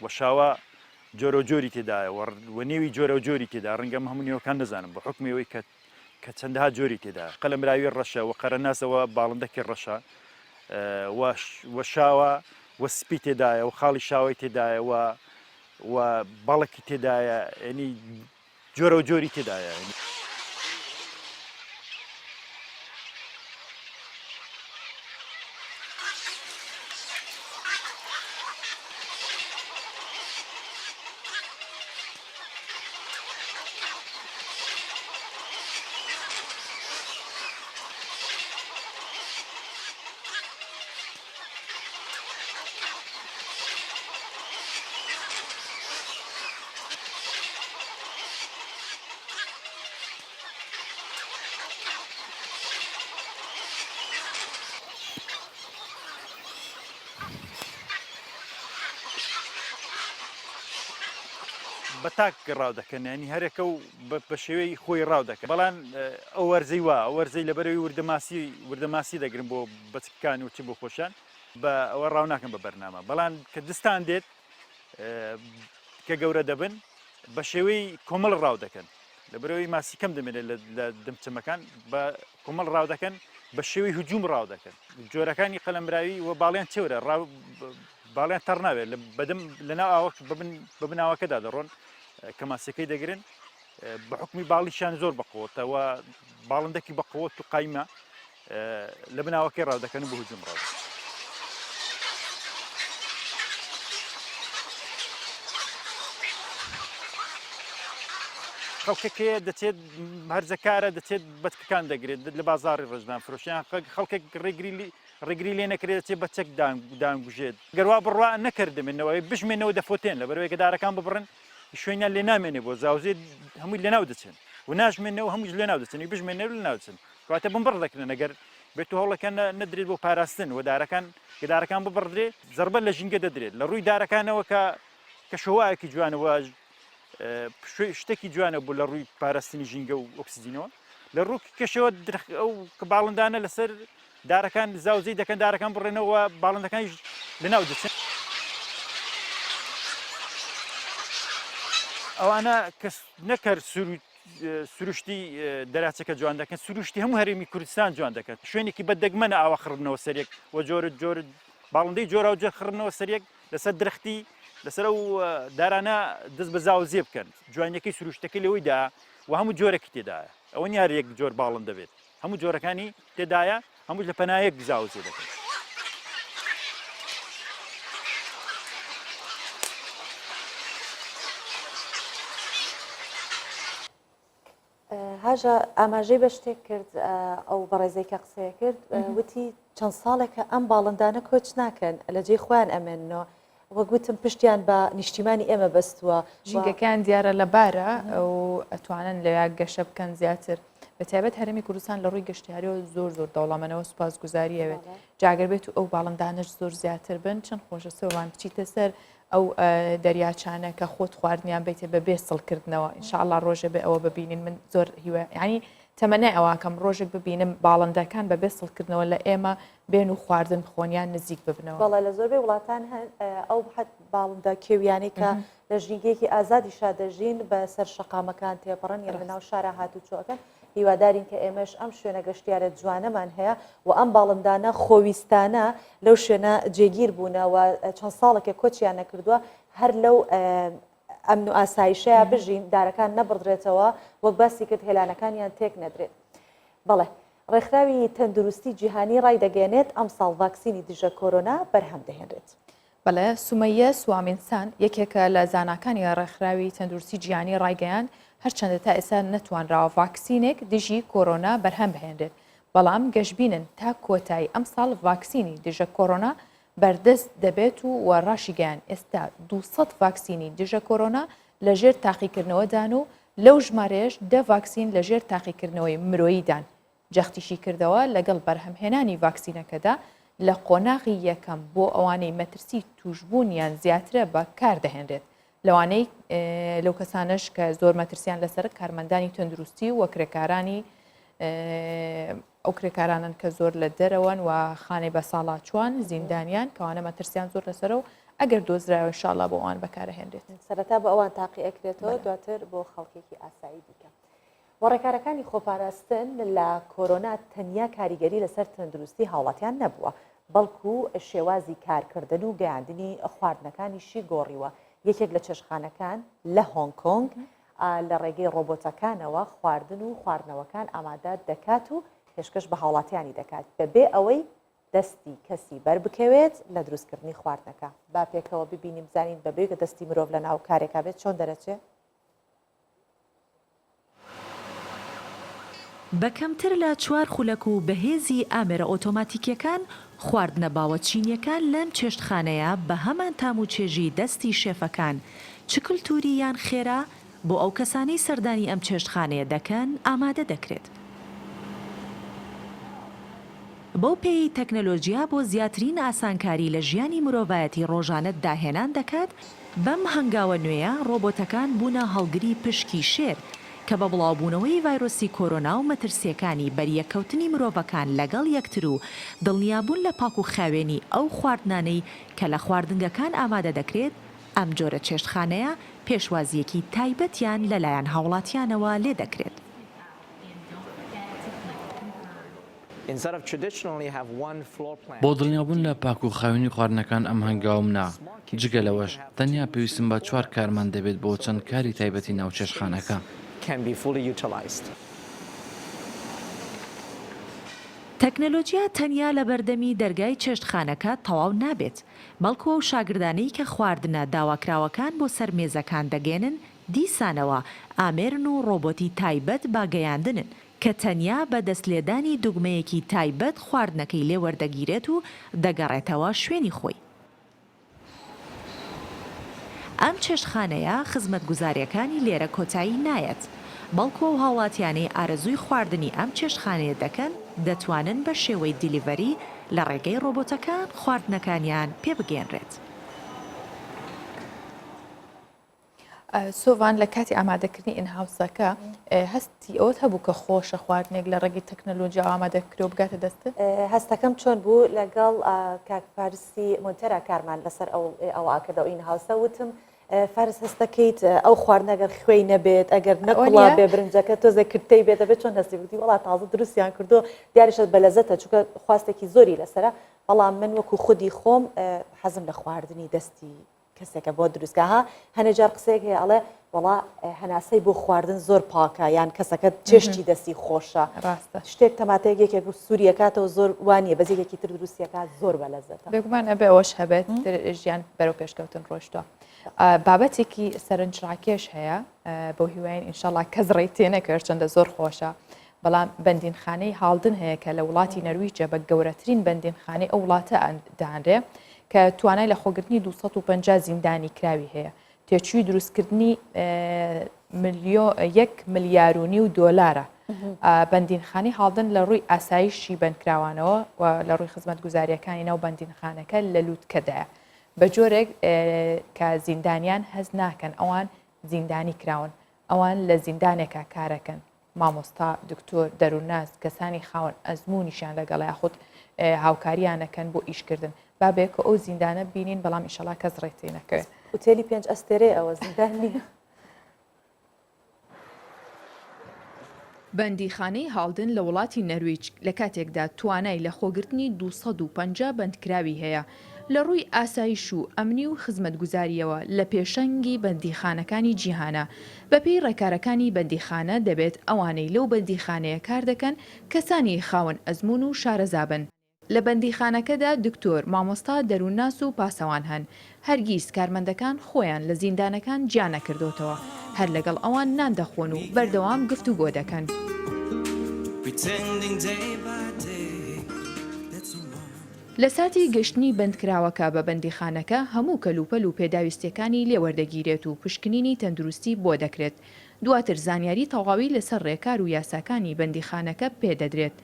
وەشاوە جۆرە جۆری تێدایە و نێوی جۆرە و جۆری تێدا ڕەنگەم هەموو نێوەکان نەزانم بە حکمەوەی کە چەندەها جۆری تێدا قەلەمراوی ڕەشە و قەرەناسەوە باڵندەکی ڕەشە وەشاوە وە سپی تێدایە و خاڵی شاوی تێدایە و باڵکی تێدایە ینی جۆرە و جۆری تێدایە. بە تاک ڕاو دەکەن ینی هەرێکە و بە شێوەی خۆی ڕاو دەکەن بەڵام ئەو وەرزەی وا ئەو وەرزەی لەبەرەوەی وردەماسی دەگرن بۆ بەچکان و چی بۆ خۆشیان بە ئەوە ڕاو ناکەن بە بەرنامە بەڵام کە دستان دێت کە گەورە دەبن بە شێوەی کۆمەڵ ڕاو دەکەن لەبەرەوەی ماسی کەم دەمێنێت لە دمچەمەکان بە کۆمەڵ ڕاو دەکەن بە شێوەی هجووم ڕاو دەکەن جۆرەکانی قەلەمراوی و باڵیان چێورە باڵیان تەڕ ناوێت بەدەم لەناو ئاوە بە بناوەکەدا دەڕۆن کە ماسیەکەی دەگرن بە حکمی باڵیشان زۆر بەقوتەوە باڵندەکی بەقوت و قایمە لە بناوەکەی ڕاو دەکەن و بە هجووم ڕاو خەڵکەکەیە دەچێت هەرزەکارە دەچێت بەچکەکان دەگرێت لە بازاری ڕژدان فرۆشیان خەڵکێک ڕێگری لێ نەکرێت دەچێت بە چەک دانگوژێت گەروا بڕوا نەکردمێنەوەی بژمێنەوە دەفۆتێن لەبەرەوەی کە دارەکان ببڕن شوێنیان لێ نامێنێ بۆ زاوزێت هەمووی لەناو دەچن و ناژمێنەوە هەمووش لێناو دەچن بژمێنەوە لەناو دەچن کاتە بمبڕ دەکرێن ئەگەر بێت و هەوڵەکان نەدرێت بۆ پاراستن و دارەکان ببڕدرێت زەربە لە ژینگە دەدرێت لە ڕووی دارەکانەوە کە شەوایەکی جوانەوە شتێکی جوانە بوو لە ڕووی پاراستنی ژینگە و ئۆکسسیجینەوە لە ڕووکی کەشەوە ئەو کە باڵندانە لەسەر دارەکان زاوزەی دەکەن دارەکان بڕێنەوە باڵندەکانی لەناو دەچن ئەوانە کەس نەکرد سروشتی دەراچەکە جوان دەکەن سروشتی هەموو هەرێمی کوردستان جوان دەکەن شوێنێکی بەدەگمەنە ئاوا خڕنەوە سەرێک و جۆرت باڵندەی جۆرا و جە خڕنەوە سەرێک لەسەر درختی لەسەر و دارانە دەست بە زاو زێ بکەن جوانیەکەی سروشتەکە لەوەیدا و هەموو جۆرەی تێدایە ئەوە یاریەک جۆر باڵند دەبێت هەموو جۆرەکانی تێدایە هەموو لە پەنایەک زاو زێ دەکەن. هاژە ئاماژەی بە شتێک کرد ئەو بەڕێزەی کە قسەیە کرد وتی چەند ساڵێکە ئەم باڵندانە کۆچ ناکەن لە جێی خۆیان ئەمێنەوە وەگوتم پشتیان بە نیشتیمانی ئێمە بەستووە ژینگەکان دیارە لە بارە و ئەتوانن لەویا گەشە بکەن زیاتر بەتایبەت هەرێمی کوردستان لە ڕووی گەشتیاریەوە زۆر دەوڵەمەنەوە سوپاسگوزاری ئەوێت جاگەر بێت و ئەو باڵندانش زۆر زیاتر بن چەند خۆشە سەوان بچیتە سەر ئەو دەریاچانە کە خۆت خواردنیان بیتێ بە بێ سڵکردنەوە ئینشاءالله ڕۆژە بێ ئەوە ببینین من زۆر هیوە ینی تەمەنای ئەوکەم ڕۆژێک ببینم باڵندەکان بە بێ سڵکردنەوە لە ئێمە بێن و خواردن بخۆنیان نزیک ببنەوە بەڵێ لە زۆربەی وڵاتان ئەو حەت باڵندە کێویانەی کە لە ژینگەیەکی ئازادی شادەژین بە سەر شەقامەکان تێپەڕن یان لەناو شارە هاتوچۆکەن هیوادارین کە ئێمەش ئەم شوێنە گەشتیارە جوانەمان هەیە و ئەم باڵندانە خۆویستانە لەو شوێنە جێگیر بوونەوە چەند ساڵێکە کۆچیان نەکردووە هەر لەو ئەمن و ئاسایشەیە بژین دارەکان نەبڕدرێتەوە وەک باسی کرد هێلانەکانیان تێک نەدرێت. بەڵێ ڕێکخراوی تەندروستی جیهانی ڕایدەگەێنێت ئەم ساڵ ڤاکسینی دژە کۆرۆنا بەرهەم دەهێنرێت. بەڵێ سومەیە سوامینسان یەکێکە لە زاناکانی ڕێکخراوی تەندروستی جیهانی ڕایگەیان هەرچەندە تا ئێستا نەتوانراوە ڤاکسینێک دژی کۆرۆنا بەرهەم بهێنرێت بەڵام گەشتبینن تا کۆتایی ئەم ساڵ ڤاکسینی دژە کۆرۆنا بەردەست دەبێت و وەڕاشی گەیان ئێستا 200 ڤاکسینی دژە کۆرۆنا لەژێر تاقیکردنەوەدان و لەو ژمارەیەش 10 ڤاکسین لەژێر تاقیکردنەوەی مرۆییدان جەختیشی کردەوە لەگەڵ بەرهەمهێنانی ڤاکسینەکەدا لە قۆناغی یەکەم بۆ ئەوانەی مەترسی توشبوونیان زیاترە بە کار دەهێنرێت لەوانەی لەو کەسانش کە زۆر مەترسیان لەسەر کارمەندانی تەندروستی و کرێکارانی ئەو کرێکارانن کە زۆر لە دەرەوەن و خانەی بە ساڵاچوان زیندانیان کەوانە مەترسیان زۆر لەسەر و ئەگەر دۆزراوە ئینشاءالله بۆ ئەوان بەکارەهێنرێت سەرەتا بە ئەوان تاقی ئەکرێتەوە دواتر بۆ خەڵکێکی ئاسایی دیکە. وەڕێکارەکانی خۆپاراستن لە کۆرۆنا تەنیا کاریگەری لەسەر تەندروستی هاوڵاتیان نەبووە بەڵکو شێوازی کارکردن و گەیاندنی خواردنەکانیشی گۆڕیوە. یەکێک لە چێشخانەکان لە هۆنگ کۆنگ لە ڕێگەی ڕۆبۆتەکانەوە خواردن و خواردنەوەکان ئامادە دەکات و پێشکەش بە هاوڵاتیانی دەکات بەبێ ئەوەی دەستی کەسی بەربکەوێت لە دروستکردنی خواردنەکە. با پێکەوە ببینیم بزانین بەبێ کە دەستی مرۆڤ لە ناو کارێکا بێت چۆن دەرەچێت. بەکەمتر لە 4 خولەک و بەهێزی ئامێرە ئۆتۆماتیکیەکان خواردنە باوەچینیەکان لەم چێشتخانەیە بە هەمان تام و چێژی دەستی شێفەکان چ کلتوری یان خێرا بۆ ئەو کەسانی سەردانی ئەم چێشتخانەیە دەکەن ئامادە دەکرێت. بەو پێی تەکنەلۆژیا بۆ زیاترین ئاسانکاری لە ژیانی مرۆڤایەتی ڕۆژانە داهێنان دەکات بەم هەنگاوە نوێیە ڕۆبۆتەکان بوونە هەڵگری پشکی شێر کە بە بڵاوبوونەوەی ڤایرۆسی کۆرۆنا و مەترسیەکانی بەریەکەوتنی مرۆڤەکان لەگەڵ یەکتر و دڵنیابوون لە پاک و خاوێنی ئەو خواردنانەی کە لە خواردنگەکان ئامادە دەکرێت ئەم جۆرە چێشتخانەیە پێشوازیەکی تایبەتیان لەلایەن هاوڵاتیانەوە لێ دەکرێت. بۆ دڵنیابوون لە پاک و خاوێنی خواردنەکان ئەم هەنگاوم نا جگە لەوەش تەنیا پێویستم بە 4 کارمان دەبێت بۆ چەند کاری تایبەتی ناو چێشتخانەکە. تەکنەلۆژیا تەنیا لە بەردەمی دەرگای چێشتخانەکە تەواو نابێت بەڵکو ئەو شاگردانەی کە خواردنە داواکراوەکان بۆ سەر مێزەکان دەگەێنن دیسانەوە ئامێرن و ڕۆبۆتی تایبەت باگەیاندنن کە تەنیا بە دەستلێدانی دوگمەیەکی تایبەت خواردنەکەی لێ وەردەگیرێت و دەگەڕێتەوە شوێنی خۆی. ئەم چێشتخانەیە خزمەتگوزاریەکانی لێرە کۆتایی نایەت بەڵکو و هاوڵاتیانەی ئارەزووی خواردنی ئەم چێشتخانەیە دەکەن دەتوانن بە شێوەی دیلیڤەری لە ڕێگەی ڕۆبۆتەکان خواردنەکانیان پێ بگەێنرێت. سۆڤان لە کاتی ئامادەکردنی ئینهاوسەکە هەستی ئەوت هەبوو کە خۆشە خواردنێک لە ڕێگەی تەکنەلۆژیا ئامادەکرێ بگاتە دەستت؟ هەستەکەم چۆن بوو لەگەڵ کاک پارسی مۆنتەرا کارمان لەسەر ئەو ئاکردە و ئینهاوسە وتم فارس هەست دەکەیت ئەو خواردنەگەر خوێی نەبێت ئەگەر نەکڵا بێ برنجەکە تۆزە کرتەی بێت دەبێت چۆن هەستی بوتی وڵات تازە دروستیان کردو دیاریشت بە لەزەتە چونکە خواستێکی زۆری لەسرە بەڵام من وەکو خودی خۆم حەزم لە خواردنی دەستی کەسێکە بۆ دروستگاها هەنێجار قسەیەک هەیە ئەڵێ وڵا هەناسەی بۆ خواردن زۆر پاکە یان کەسەکە چێشتی دەستی خۆشە شتێک تەماتەیە یەکێک و سووریەکاتەوە زۆر وانە بەزێکێکی تر دروستیەکات زۆر بە لەزەتە بێگومان ئەبێ ئەوەش هەبێت ژیان بەرەو پێشکەوتن ڕۆشتوە بابەتێکی سەرنجڕاکێش هەیە بۆ هیواین ئینشاڵا کەس ڕێی تێنەکرد چەندە زۆر خۆشە بەڵام بەندینخانەی هاڵدن هەیە کە لە وڵاتی نەرویجە بە گەورەترین بەندینخانەی ئەو وڵاتە دانرێ کە توانای لە خۆگرتنی 250 زیندانی کراوی هەیە تێچووی دروستکردنی 1.5 ملیار دۆلارە بەندینخانەی هاڵدن لە ڕووی ئاسایشی بەندکراوانەوە و لە ڕووی خزمەت گوزاریەکانی ناو بەندینخانەکە لە لووتکەدایە بە جۆرێک کە زیندانیان هەز ناکەن ئەوان زیندانی کراون ئەوان لە زیندانێکە کارەکەن مامۆستا دکتۆر دەروونناس کەسانی خاوەن ئەزممویشیان لەگەڵ یاخود هاوکاریانەکەن بۆ ئیشکردن بابێت کە ئەو زیندانە بینین بەڵام ئیشەڵا کەس ڕێتی نەکەوێت وتێلی 5 ئەستێرەی ئەوە زیندان نیە بەندیخانەی هاڵدن لە وڵاتی نەرویج لە کاتێکدا توانای لە خۆگرتنی 250 بەندکراوی هەیە لە ڕووی ئاسایش و ئەمنی و خزمەتگوزاریەوە لە پێشەنگی بەندیخانەکانی جیهانە بەپێی ڕێکارەکانی بەندیخانە دەبێت ئەوانەی لەو بەندیخانەیە کار دەکەن کەسانی خاوەن ئەزمون و شارەزابن لە بەندیخانەکەدا دکتۆر مامۆستا دەروونناس و پاسەوان هەن هەرگیز کارمەندەکان خۆیان لە زیندانەکان گیان نەکردوتەوە هەر لەگەڵ ئەوان نان دەخۆن و بەردەوام گفتوگۆ دەکەن. لە ساتی گەشتنی بەندکراوەکە بە بەندیخانەکە هەموو کەلوپەل و پێداویستەکانی لێوەردەگیرێت و پشکنینی تەندروستی بۆ دەکرێت. دواتر زانیاری تەواوی لەسەر ڕێکار و یاساکانی بەندیخانەکە پێدەدرێت.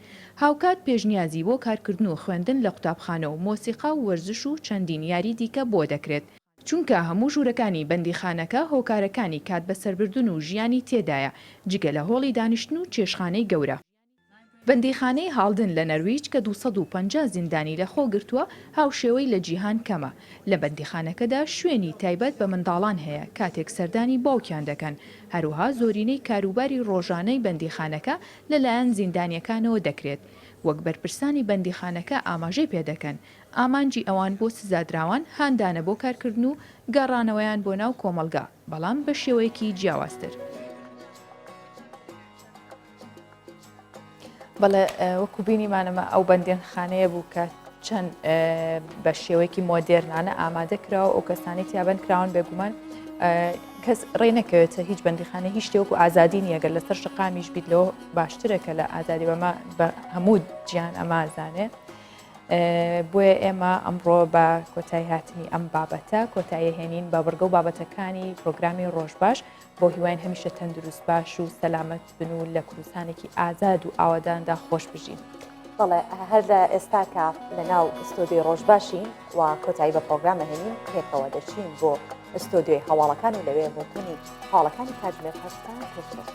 هاوکات پێشنیازی بۆ کارکردن و خوێندن لە قوتابخانە و مۆسیقا و وەرزش و چەندین یاری دیکە بۆ دەکرێت. چونکە هەموو ژوورەکانی بەندیخانەکە هۆکارەکانی کات بەسەربردن و ژیانی تێدایە جگە لە هۆڵی دانیشتن و چێشخانەی گەورە. بەندیخانەی هاڵدن لە نەرویج کە 250 زیندانی لە خۆ گرتووە هاوشێوەی لە جیهان کەمە لە بەندیخانەکەدا شوێنی تایبەت بە منداڵان هەیە کاتێک سەردانی باوکیان دەکەن هەروها زۆرینەی کاروباری ڕۆژانەی بەندیخانەکە لەلایەن زیندانیەکانەوە دەکرێت وەک بەرپرسانی بەندیخانەکە ئاماژەی پێدەکەن ئامانجی ئەوان بۆ سزادراوان هاندانە بۆ کارکردن و گەڕانەوەیان بۆ ناو کۆمەلگا بەڵام بە شێوەیەکی جیاوازتر. بەڵێ وەکو بینیمانەمە ئەو بەندێنخانەیە بوو کە چەند بە شێوەیەکی مۆدێرنانە ئامادەکراوە ئەو کەسانی تیابەن کراون بێگومان کەس ڕێ نەکەوێتە هیچ بەندیخانە هیچ شتێوەکو ئازادی نیە گەر لەسەر شقامیش بیت لەوە باشترەکە لە ئازادی بەمە بە هەموو گیان ئەمازانێ بۆیە ئێمە ئەمڕۆ بە کۆتایی هاتنی ئەم بابەتە کۆتایی هێنین بە بەرگە و بابەتەکانی پرۆگرامی ڕۆژباش بۆ هیواین هەمیشە تەندروست باش و سەلامەت بن و لە کوردستانێکی ئازاد و ئاواداندا خۆش بژین. بەڵێ هەر لە ئێستاکە لە ناو ئستۆدیۆی ڕۆژباشین و کۆتایی بە پرۆگرامە هێنین پێکەوە دەچین بۆ ئستۆدیۆی هەواڵەکان و لەوێ بۆ کنی هاوڵەکانی کاتژمێر هەستان پێشکەش.